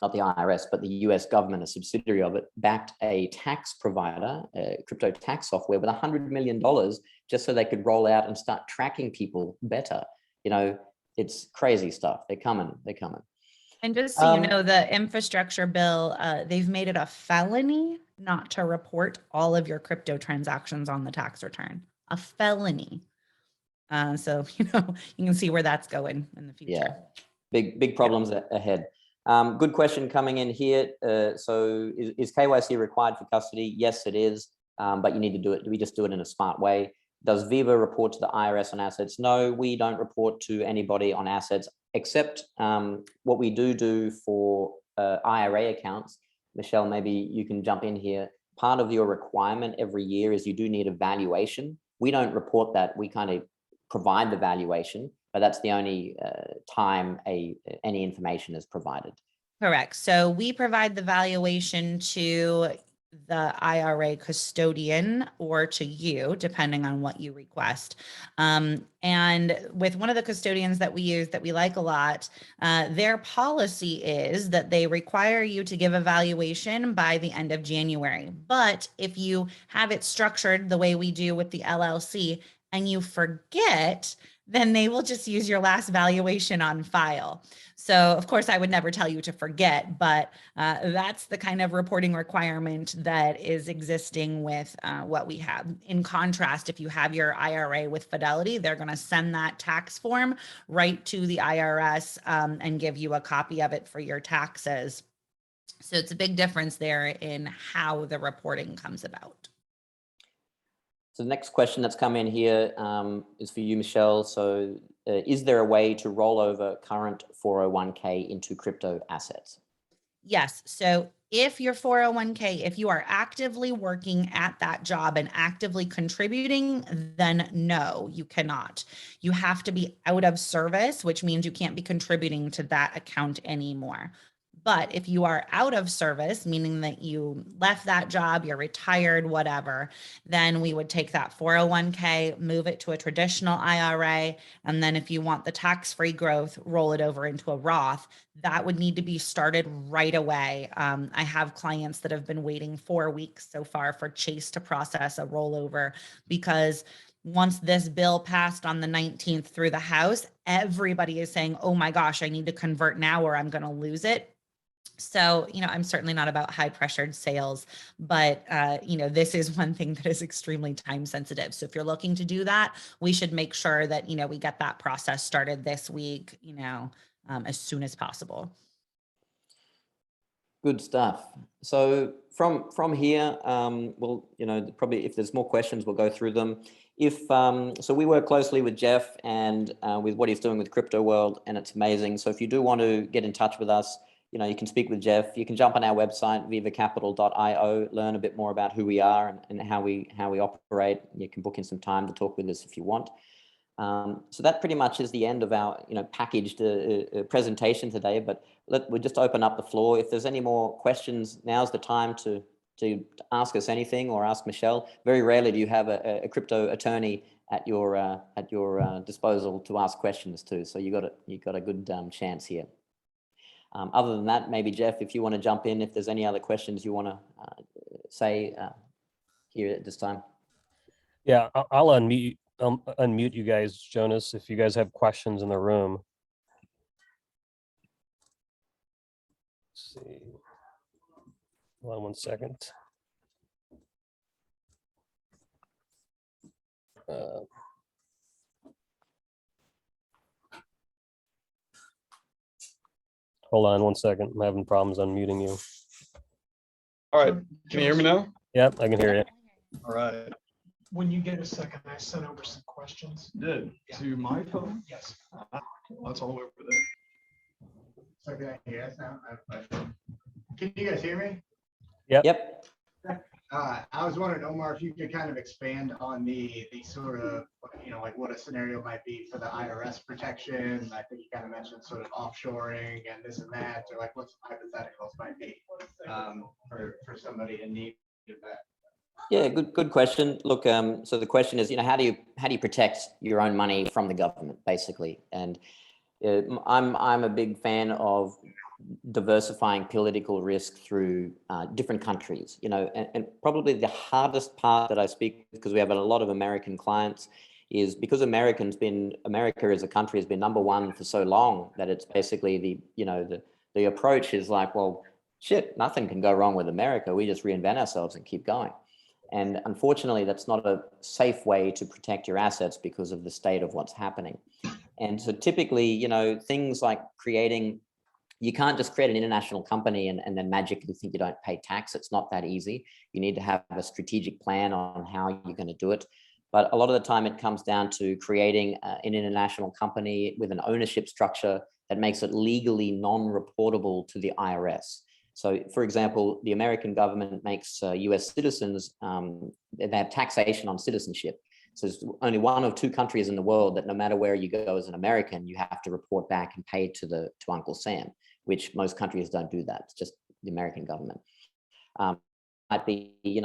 not the IRS, but the US government, a subsidiary of it, backed a tax provider, crypto tax software with $100 million just so they could roll out and start tracking people better. You know, it's crazy stuff. They're coming. And just so you know, the infrastructure bill, they've made it a felony not to report all of your crypto transactions on the tax return. A felony. So, you know, you can see where that's going in the future. Yeah, big problems ahead. Good question coming in here. So is KYC required for custody? Yes, it is, but you need to do it. We just do it in a smart way. Does Viva report to the IRS on assets? No, we don't report to anybody on assets, except what we do for IRA accounts. Michelle, maybe you can jump in here. Part of your requirement every year is you do need a valuation. We don't report that. We kind of provide the valuation, but that's the only time any information is provided. Correct. So we provide the valuation to the IRA custodian or to you, depending on what you request. And with one of the custodians that we use that we like a lot, their policy is that they require you to give a valuation by the end of January. But if you have it structured the way we do with the LLC and you forget, then they will just use your last valuation on file. So of course I would never tell you to forget, but that's the kind of reporting requirement that is existing with what we have. In contrast, if you have your IRA with Fidelity, they're going to send that tax form right to the IRS and give you a copy of it for your taxes. So it's a big difference there in how the reporting comes about. So the next question that's come in here is for you, Michelle. So is there a way to roll over current 401k into crypto assets? Yes. So if your 401k, if you are actively working at that job and actively contributing, then no, you cannot. You have to be out of service, which means you can't be contributing to that account anymore. But if you are out of service, meaning that you left that job, you're retired, whatever, then we would take that 401k, move it to a traditional IRA. And then if you want the tax-free growth, roll it over into a Roth. That would need to be started right away. I have clients that have been waiting 4 weeks so far for Chase to process a rollover, because once this bill passed on the 19th through the House, everybody is saying, oh my gosh, I need to convert now or I'm going to lose it. So, you know, I'm certainly not about high pressured sales, but, you know, this is one thing that is extremely time sensitive. So if you're looking to do that, we should make sure that, you know, we get that process started this week, you know, as soon as possible. Good stuff. So from here, we'll, you know, probably if there's more questions, we'll go through them. If so, we work closely with Jeff and with what he's doing with Crypto World, and it's amazing. So if you do want to get in touch with us, you know, you can speak with Jeff. You can jump on our website, vivacapital.io, learn a bit more about who we are and how we operate. You can book in some time to talk with us if you want. So that pretty much is the end of our, you know, packaged presentation today. But we'll just open up the floor. If there's any more questions, now's the time to ask us anything or ask Michelle. Very rarely do you have a crypto attorney at your disposal to ask questions to. So you got a good chance here. Other than that, maybe Jeff, if you want to jump in, if there's any other questions you want to say here at this time. Yeah, I'll unmute you guys, Jonas, if you guys have questions in the room. Let's see. Hold on 1 second. Hold on 1 second. I'm having problems unmuting you. All right. Can you hear me now? Yep, I can hear you. All right. When you get a second, I sent over some questions. Did Yeah. to my phone? Yes. That's all over there. So can I hear us now? Can you guys hear me? Yep. I was wondering, Omar, if you could kind of expand on the sort of, like what a scenario might be for the IRS protection. I think you kind of mentioned sort of offshoring and this and that, or like what some hypotheticals might be for somebody in need of that. Yeah, good question. Look, so the question is, how do you protect your own money from the government, basically? And I'm a big fan of diversifying political risk through different countries, and probably the hardest part that I speak, because we have a lot of American clients, is because America as a country has been number one for so long that it's basically the approach is like, well, shit, nothing can go wrong with America. We just reinvent ourselves and keep going. And unfortunately, that's not a safe way to protect your assets because of the state of what's happening. And so typically, things like you can't just create an international company and then magically think you don't pay tax. It's not that easy. You need to have a strategic plan on how you're going to do it. But a lot of the time it comes down to creating an international company with an ownership structure that makes it legally non-reportable to the IRS. So, for example, the American government makes US citizens, they have taxation on citizenship. So there's only one of two countries in the world that no matter where you go as an American, you have to report back and pay to Uncle Sam, which most countries don't do that. It's just the American government. Might be, you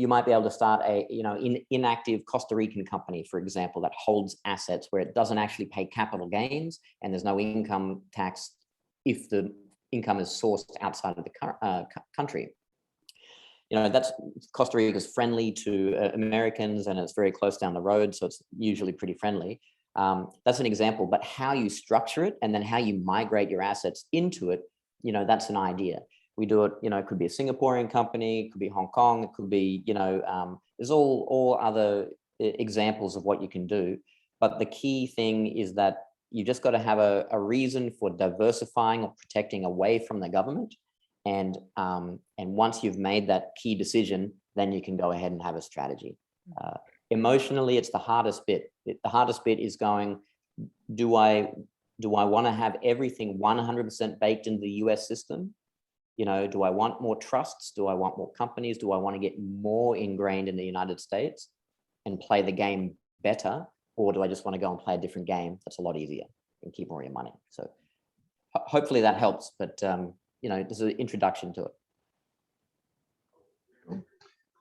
might be able to start a, inactive Costa Rican company, for example, that holds assets where it doesn't actually pay capital gains and there's no income tax if the income is sourced outside of the country. That's Costa Rica is friendly to Americans and it's very close down the road, so it's usually pretty friendly. That's an example, but how you structure it and then how you migrate your assets into it, that's an idea. We do it, it could be a Singaporean company, it could be Hong Kong, it could be, there's all other examples of what you can do. But the key thing is that you just got to have a reason for diversifying or protecting away from the government. And once you've made that key decision, then you can go ahead and have a strategy. Emotionally, it's the hardest bit. The hardest bit is going, do I want to have everything 100% baked into the US system? Do I want more trusts? Do I want more companies? Do I want to get more ingrained in the United States and play the game better? Or do I just want to go and play a different game that's a lot easier and keep more of your money? So hopefully that helps, but there's an introduction to it.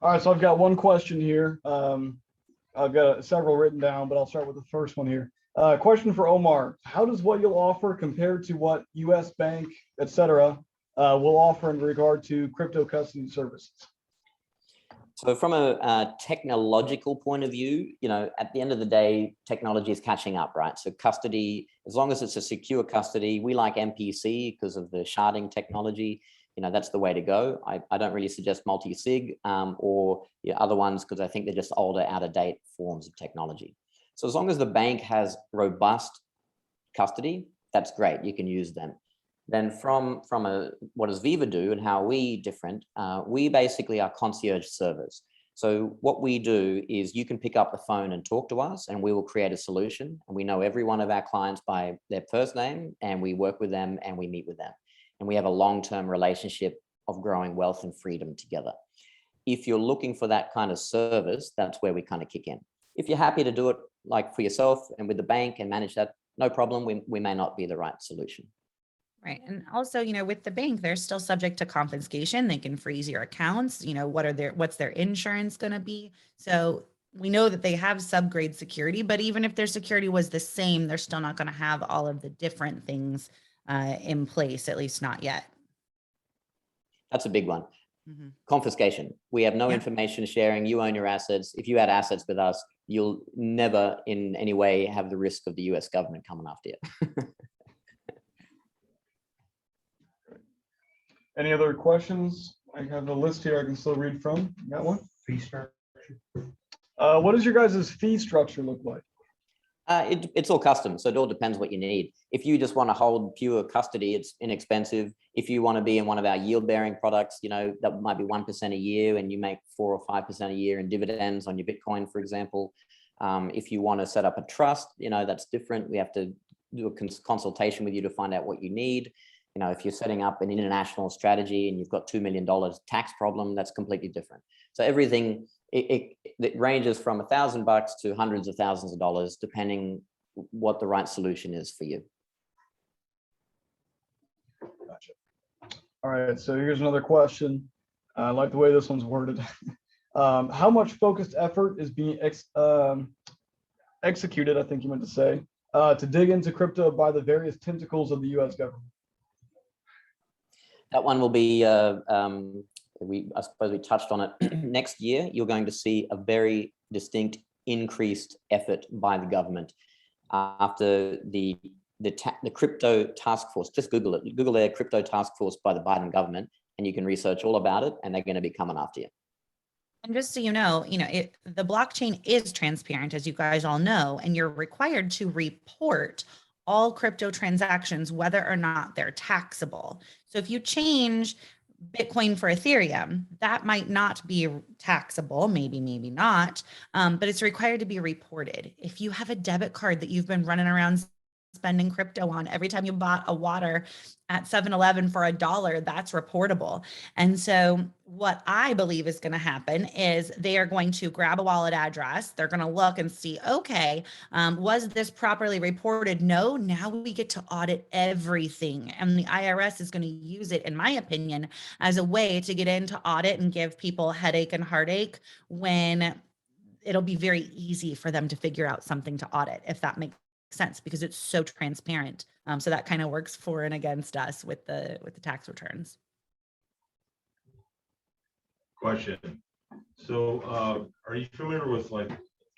All right, so I've got one question here. I've got several written down, but I'll start with the first one here. Question for Omar: how does what you'll offer compare to what U.S. Bank, et cetera, will offer in regard to crypto custody services? So from a technological point of view, at the end of the day, technology is catching up, right? So custody, as long as it's a secure custody, we like MPC because of the sharding technology. That's the way to go. I don't really suggest multi-sig or other ones because I think they're just older, out-of-date forms of technology. So as long as the bank has robust custody, that's great. You can use them. Then from what does Viva do and how are we different? We basically are concierge servers. So what we do is you can pick up the phone and talk to us and we will create a solution. And we know every one of our clients by their first name and we work with them and we meet with them. And we have a long-term relationship of growing wealth and freedom together. If you're looking for that kind of service, that's where we kind of kick in. If you're happy to do it like for yourself and with the bank and manage that, no problem, we may not be the right solution. Right. And also, with the bank, they're still subject to confiscation. They can freeze your accounts. What's their insurance going to be? So we know that they have subgrade security, but even if their security was the same, they're still not going to have all of the different things in place, at least not yet. That's a big one. Mm-hmm. Confiscation. We have no information sharing. You own your assets. If you had assets with us, you'll never in any way have the risk of the US government coming after you. Any other questions? I have a list here I can still read from. You got one? Fee structure. What does your guys' fee structure look like? It's all custom, so it all depends what you need. If you just want to hold pure custody, it's inexpensive. If you want to be in one of our yield-bearing products, that might be 1% a year and you make 4 or 5% a year in dividends on your Bitcoin, for example. If you want to set up a trust, that's different. We have to do a consultation with you to find out what you need. You know, if you're setting up an international strategy and you've got $2 million tax problem, that's completely different. So everything, it ranges from $1,000 to hundreds of thousands of dollars, depending what the right solution is for you. Gotcha. All right, so here's another question. I like the way this one's worded. How much focused effort is being executed, I think you meant to say, to dig into crypto by the various tentacles of the U.S. government? That one will be, I suppose we touched on it. Next year, you're going to see a very distinct increased effort by the government after the crypto task force. Just Google it. Google their crypto task force by the Biden government, and you can research all about it, and they're going to be coming after you. And just so you know, the blockchain is transparent, as you guys all know, and you're required to report all crypto transactions, whether or not they're taxable. So if you change Bitcoin for Ethereum, that might not be taxable, maybe not, but it's required to be reported. If you have a debit card that you've been running around spending crypto on every time you bought a water at 7-Eleven for $1, that's reportable. And so what I believe is going to happen is they are going to grab a wallet address. They're going to look and see, okay, was this properly reported? No, now we get to audit everything. And the IRS is going to use it, in my opinion, as a way to get into audit and give people headache and heartache when it'll be very easy for them to figure out something to audit, if that makes sense, because it's so transparent. So that kind of works for and against us with the tax returns. Question. So are you familiar with like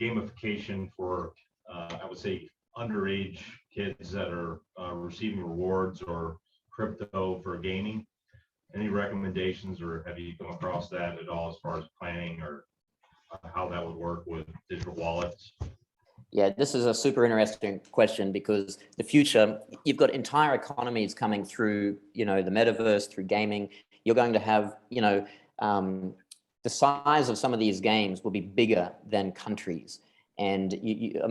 gamification for, I would say, underage kids that are receiving rewards or crypto for gaming? Any recommendations, or have you come across that at all as far as planning or how that would work with digital wallets? Yeah, this is a super interesting question, because the future, you've got entire economies coming through, the metaverse, through gaming. You're going to have, the size of some of these games will be bigger than countries. And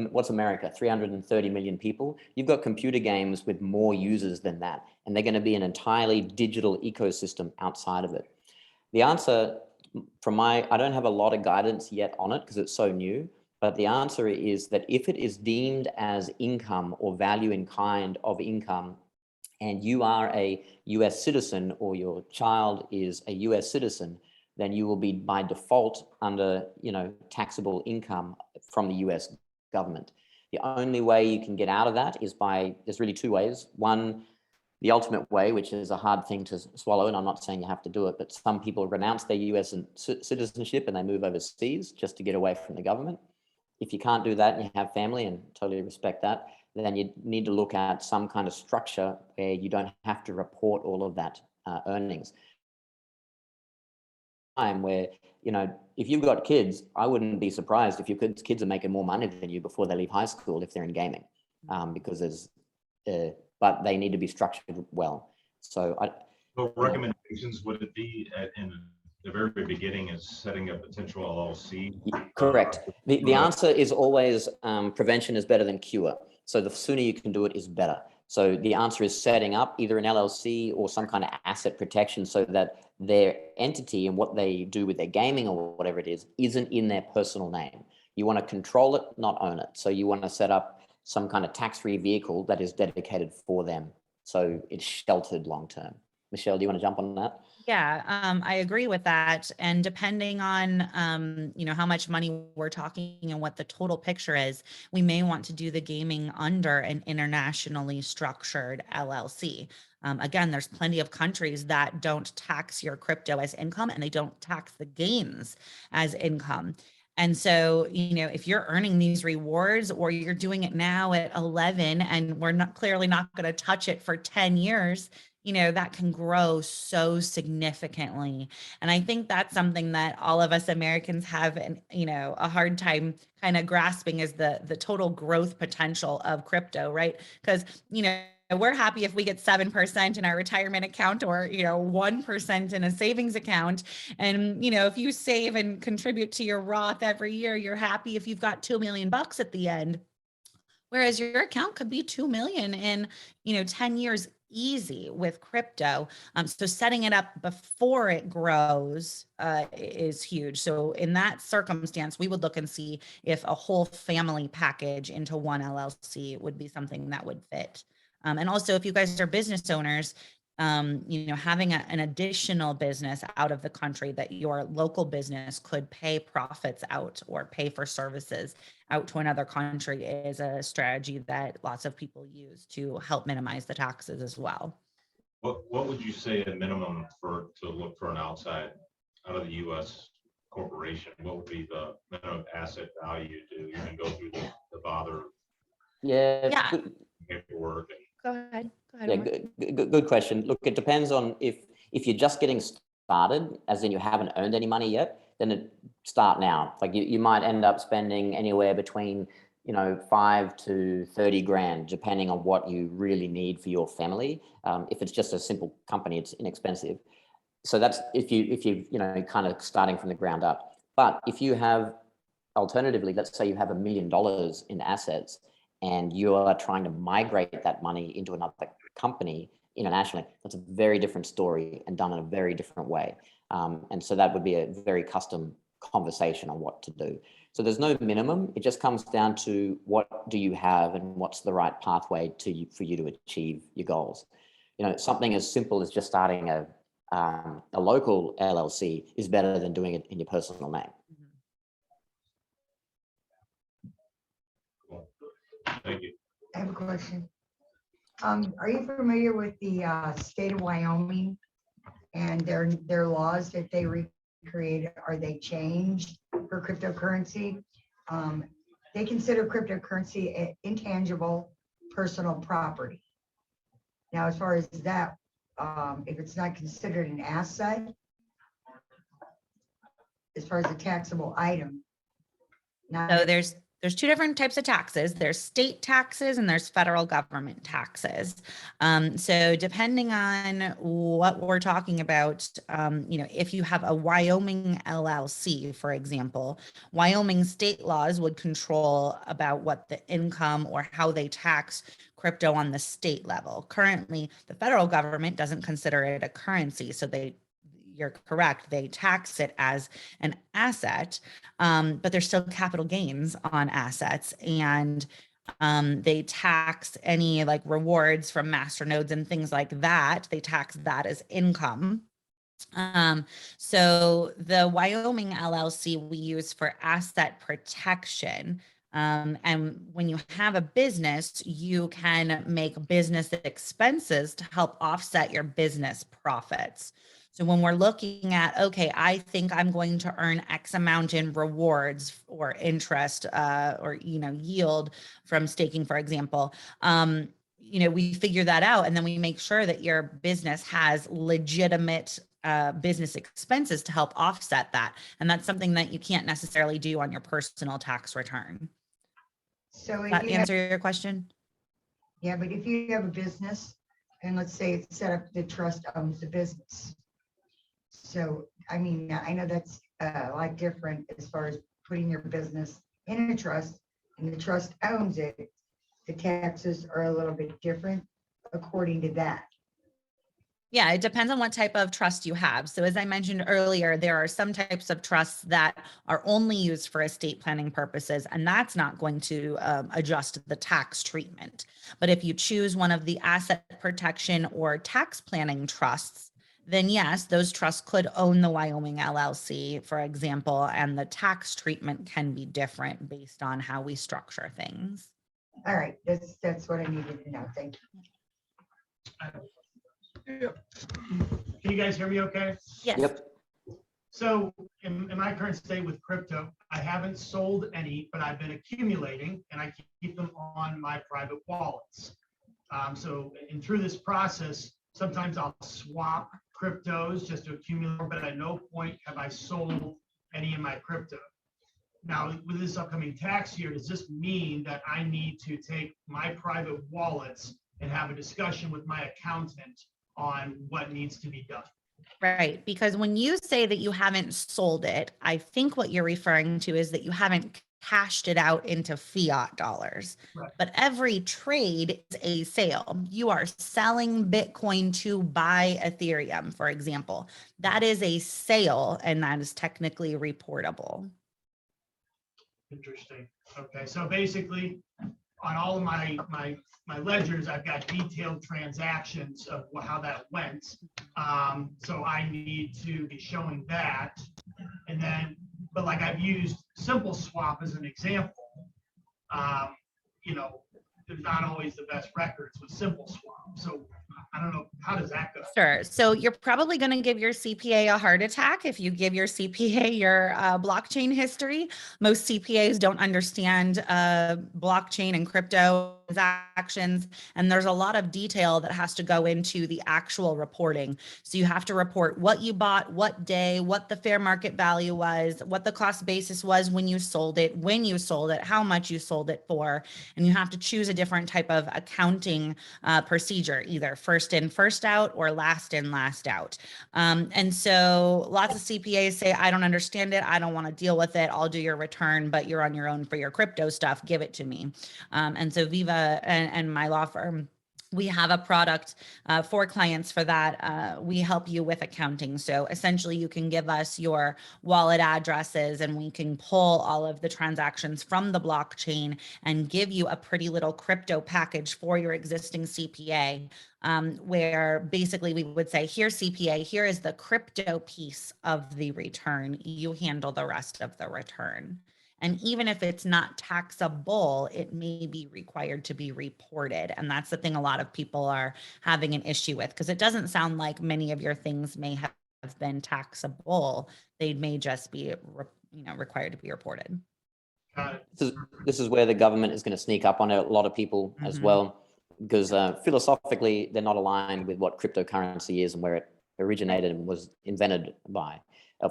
what's America? 330 million people. You've got computer games with more users than that, and they're going to be an entirely digital ecosystem outside of it. The answer I don't have a lot of guidance yet on it because it's so new. But the answer is that if it is deemed as income or value in kind of income, and you are a US citizen or your child is a US citizen, then you will be by default under, taxable income from the US government. The only way you can get out of that is there's really two ways. One, the ultimate way, which is a hard thing to swallow, and I'm not saying you have to do it, but some people renounce their US citizenship and they move overseas just to get away from the government. If you can't do that and you have family, and totally respect that, then you need to look at some kind of structure where you don't have to report all of that earnings. Where, if you've got kids, I wouldn't be surprised if your kids are making more money than you before they leave high school if they're in gaming, because but they need to be structured well. So recommendations, would it be in the very beginning is setting a potential LLC? Correct. The answer is always prevention is better than cure. So the sooner you can do it is better. So the answer is setting up either an LLC or some kind of asset protection so that their entity and what they do with their gaming or whatever it is isn't in their personal name. You want to control it, not own it. So you want to set up some kind of tax-free vehicle that is dedicated for them. So it's sheltered long-term. Michelle, do you want to jump on that? Yeah, I agree with that. And depending on, how much money we're talking and what the total picture is, we may want to do the gaming under an internationally structured LLC. Again, there's plenty of countries that don't tax your crypto as income, and they don't tax the gains as income. And so, if you're earning these rewards, or you're doing it now at 11 and we're clearly not going to touch it for 10 years, that can grow so significantly. And I think that's something that all of us Americans have a hard time kind of grasping, is the total growth potential of crypto, right? Because, we're happy if we get 7% in our retirement account, or 1% in a savings account. And if you save and contribute to your Roth every year, you're happy if you've got $2 million at the end. Whereas your account could be 2 million in, 10 years easy with crypto. So setting it up before it grows is huge. So in that circumstance, we would look and see if a whole family package into one LLC would be something that would fit. And also, if you guys are business owners, having an additional business out of the country that your local business could pay profits out or pay for services out to another country is a strategy that lots of people use to help minimize the taxes as well. What would you say a minimum to look for an outside out of the U.S. corporation? What would be the minimum asset value to even go through the bother Yeah. paperwork? Go ahead. Yeah, good question. Look, it depends on if you're just getting started, as in you haven't earned any money yet, then start now. Like you might end up spending anywhere between 5 to 30 grand, depending on what you really need for your family. If it's just a simple company, it's inexpensive. So that's if you kind of starting from the ground up. But if you have, alternatively, let's say you have $1 million in assets and you are trying to migrate that money into another company internationally, that's a very different story and done in a very different way. And so that would be a very custom conversation on what to do. So there's no minimum. It just comes down to what do you have and what's the right pathway for you to achieve your goals. Something as simple as just starting a local LLC is better than doing it in your personal name. Thank you. I have a question. Are you familiar with the state of Wyoming and their laws that they recreated? Are they changed for cryptocurrency? They consider cryptocurrency an intangible personal property. Now, as far as that, if it's not considered an asset, as far as a taxable item. So there's two different types of taxes. There's state taxes and there's federal government taxes. So depending on what we're talking about, if you have a Wyoming LLC, for example, Wyoming state laws would control about what the income or how they tax crypto on the state level. Currently, the federal government doesn't consider it a currency, so you're correct, they tax it as an asset, but there's still capital gains on assets, and they tax any like rewards from master nodes and things like that. They tax that as income. So the Wyoming LLC we use for asset protection. And when you have a business, you can make business expenses to help offset your business profits. So when we're looking at, okay, I think I'm going to earn X amount in rewards or interest or, yield from staking, for example, we figure that out, and then we make sure that your business has legitimate business expenses to help offset that. And that's something that you can't necessarily do on your personal tax return. So Does that answer your question? Yeah, but if you have a business and let's say it's set up, the trust owns the business. So, I mean, I know that's a lot different as far as putting your business in a trust and the trust owns it. The taxes are a little bit different according to that. Yeah, it depends on what type of trust you have. So as I mentioned earlier, there are some types of trusts that are only used for estate planning purposes, and that's not going to adjust the tax treatment. But if you choose one of the asset protection or tax planning trusts, then yes, those trusts could own the Wyoming LLC, for example, and the tax treatment can be different based on how we structure things. All right, that's what I needed to know. Thank you. Can you guys hear me okay? Yes. Yep. So in my current state with crypto, I haven't sold any, but I've been accumulating and I keep them on my private wallets. And through this process, sometimes I'll swap cryptos just to accumulate, but at no point have I sold any of my crypto. Now, with this upcoming tax year, does this mean that I need to take my private wallets and have a discussion with my accountant on what needs to be done? Right, because when you say that you haven't sold it, I think what you're referring to is that you haven't cashed it out into fiat dollars. Right. But every trade is a sale. You are selling Bitcoin to buy Ethereum, for example. That is a sale, and that is technically reportable. Interesting. Okay, so basically, on all of my ledgers, I've got detailed transactions of how that went. So I need to be showing that. And then, but like I've used Simple Swap as an example. You know, there's not always the best records with Simple Swap. So I don't know, how does that go? Sure. So you're probably going to give your CPA a heart attack if you give your CPA your blockchain history. Most CPAs don't understand blockchain and crypto transactions, and there's a lot of detail that has to go into the actual reporting. So you have to report what you bought, what day, what the fair market value was, what the cost basis was when you sold it, how much you sold it for, and you have to choose a different type of accounting procedure, either first in, first out, or last in, last out. And so lots of CPAs say, I don't understand it. I don't want to deal with it. I'll do your return, but you're on your own for your crypto stuff. Give it to me. And so Viva and my law firm, we have a product for clients for that. We help you with accounting. So essentially you can give us your wallet addresses and we can pull all of the transactions from the blockchain and give you a pretty little crypto package for your existing CPA, where basically we would say, here CPA, here is the crypto piece of the return. You handle the rest of the return. And even if it's not taxable, it may be required to be reported. And that's the thing a lot of people are having an issue with, because it doesn't sound like many of your things may have been taxable. They may just be, required to be reported. This is where the government is going to sneak up on a lot of people as well, because philosophically, they're not aligned with what cryptocurrency is and where it originated and was invented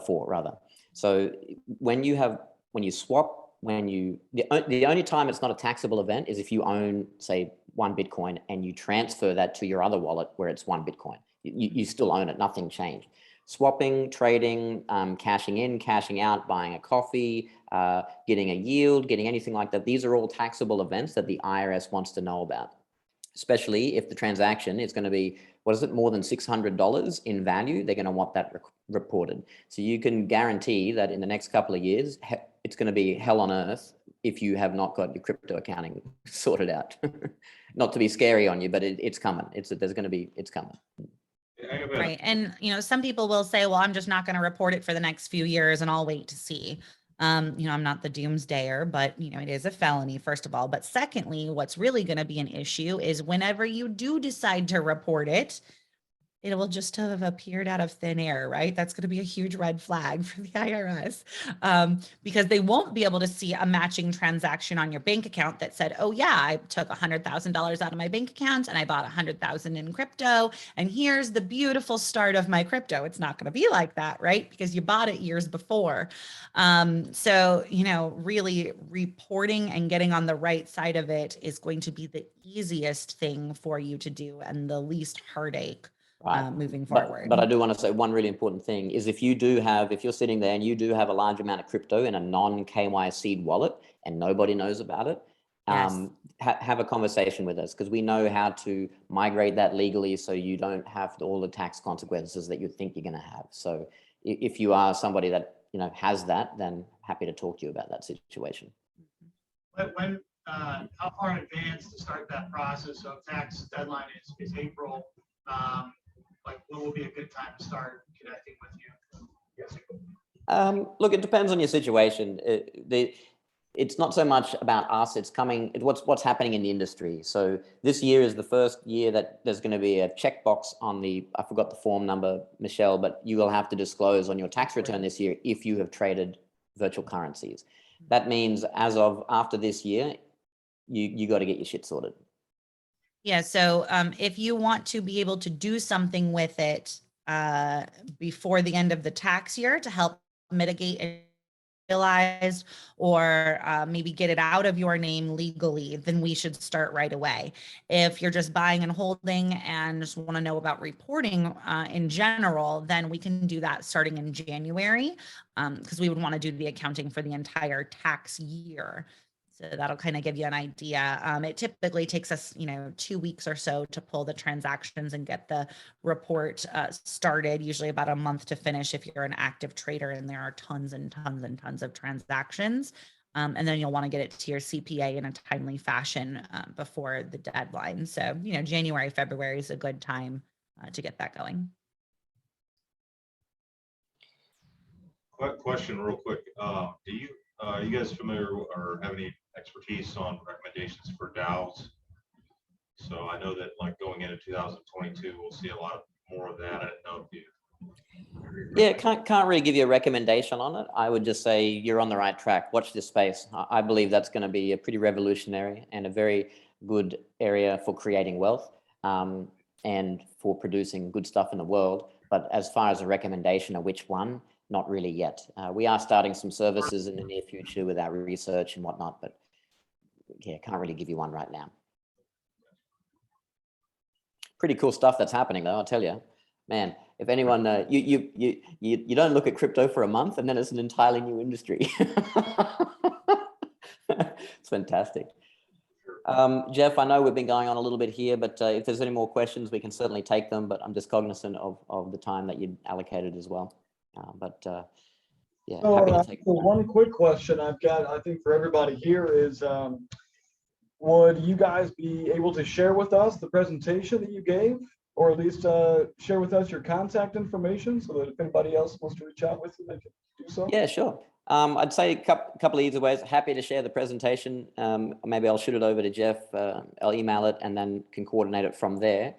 for rather. So when you swap, the only time it's not a taxable event is if you own, say, 1 Bitcoin and you transfer that to your other wallet where it's 1 Bitcoin. You still own it, nothing changed. Swapping, trading, cashing in, cashing out, buying a coffee, getting a yield, getting anything like that. These are all taxable events that the IRS wants to know about, especially if the transaction is going to be, more than $600 in value. They're going to want that reported. So you can guarantee that in the next couple of years, it's going to be hell on earth if you have not got your crypto accounting sorted out. Not to be scary on you, but it's coming. It's coming. Right. And, some people will say, well, I'm just not going to report it for the next few years and I'll wait to see. I'm not the doomsdayer, but, it is a felony, first of all. But secondly, what's really going to be an issue is whenever you do decide to report it, it will just have appeared out of thin air, right? That's going to be a huge red flag for the IRS, because they won't be able to see a matching transaction on your bank account that said, oh yeah, I took $100,000 out of my bank account and I bought 100,000 in crypto. And here's the beautiful start of my crypto. It's not going to be like that, right? Because you bought it years before. So, really reporting and getting on the right side of it is going to be the easiest thing for you to do and the least heartache. Moving forward. But I do want to say one really important thing is if you're sitting there and you do have a large amount of crypto in a non-KYC wallet and nobody knows about it, yes. Have a conversation with us, because we know how to migrate that legally so you don't have all the tax consequences that you think you're going to have. So if you are somebody that has that, then happy to talk to you about that situation. When how far in advance to start that process? So tax deadline is April. When will be a good time to start connecting with you? Yes. Look, it depends on your situation. It's not so much about us. It's what's happening in the industry. So this year is the first year that there's going to be a checkbox on I forgot the form number, Michelle, but you will have to disclose on your tax return this year if you have traded virtual currencies. That means as of after this year, you got to get your shit sorted. Yeah. So if you want to be able to do something with it before the end of the tax year to help mitigate memorialized or maybe get it out of your name legally, then we should start right away. If you're just buying and holding and just want to know about reporting in general, then we can do that starting in January, because we would want to do the accounting for the entire tax year. So that'll kind of give you an idea. It typically takes us, 2 weeks or so to pull the transactions and get the report started, usually about a month to finish if you're an active trader and there are tons and tons and tons of transactions. And then you'll want to get it to your CPA in a timely fashion before the deadline. So, January, February is a good time to get that going. Question real quick. Are you guys familiar or have any expertise on recommendations for DAOs? So I know that like going into 2022, we'll see a lot more of that. I didn't know if you. Yeah, can't really give you a recommendation on it. I would just say you're on the right track. Watch this space. I believe that's going to be a pretty revolutionary and a very good area for creating wealth and for producing good stuff in the world. But as far as a recommendation of which one, not really yet. We are starting some services in the near future with our research and whatnot, but yeah, can't really give you one right now. Pretty cool stuff that's happening though, I'll tell you. Man, if anyone, you don't look at crypto for a month and then it's an entirely new industry. It's fantastic. Jeff, I know we've been going on a little bit here, but if there's any more questions, we can certainly take them, but I'm just cognizant of the time that you allocated as well. Yeah, happy to take so one quick question I've got, I think for everybody here is, would you guys be able to share with us the presentation that you gave, or at least share with us your contact information so that if anybody else wants to reach out with you, they can do so? Yeah, sure. I'd say a couple of easy ways. Happy to share the presentation. Maybe I'll shoot it over to Jeff. I'll email it and then can coordinate it from there.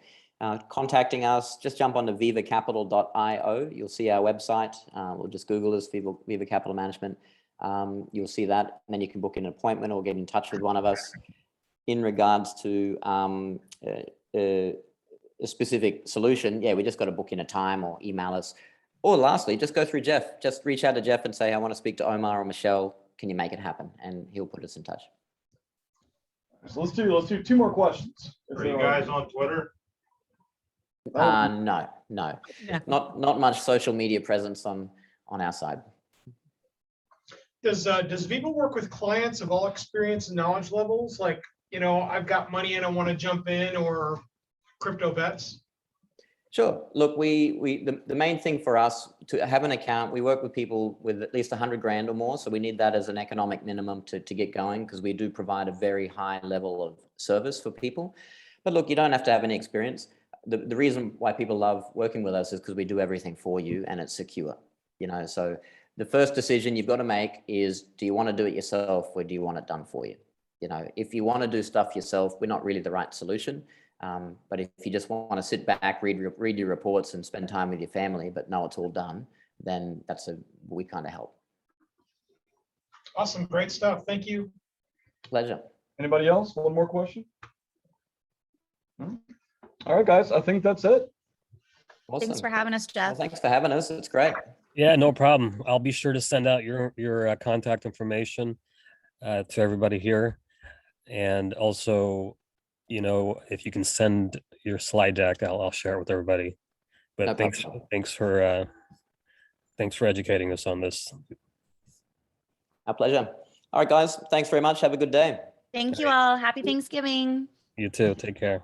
Contacting us, just jump on to vivacapital.io. You'll see our website. We'll just Google us, Viva Capital Management. You'll see that, and then you can book an appointment or get in touch with one of us in regards to a specific solution. Yeah, we just got to book in a time or email us. Or lastly, just go through Jeff. Just reach out to Jeff and say, I want to speak to Omar or Michelle. Can you make it happen? And he'll put us in touch. So let's do 2 more questions. Are you guys on Twitter? No, not much social media presence on our side. Does Viva work with clients of all experience and knowledge levels? Like, I've got money and I want to jump in, or crypto vets? Sure. Look, the main thing for us to have an account, we work with people with at least 100 grand or more. So we need that as an economic minimum to get going, because we do provide a very high level of service for people. But look, you don't have to have any experience. The reason why people love working with us is because we do everything for you and it's secure, so the first decision you've got to make is, do you want to do it yourself or do you want it done for you? If you want to do stuff yourself, we're not really the right solution. But if you just want to sit back, read your reports and spend time with your family, but know it's all done, then we kind of help. Awesome. Great stuff. Thank you. Pleasure. Anybody else? One more question? All right, guys, I think that's it. Awesome. Thanks for having us, Jeff. Well, thanks for having us. It's great. Yeah, no problem. I'll be sure to send out your contact information to everybody here. And also, if you can send your slide deck, I'll share it with everybody. But No thanks for educating us on this. Our pleasure. All right, guys, thanks very much. Have a good day. Thank you all. Happy Thanksgiving. You too. Take care.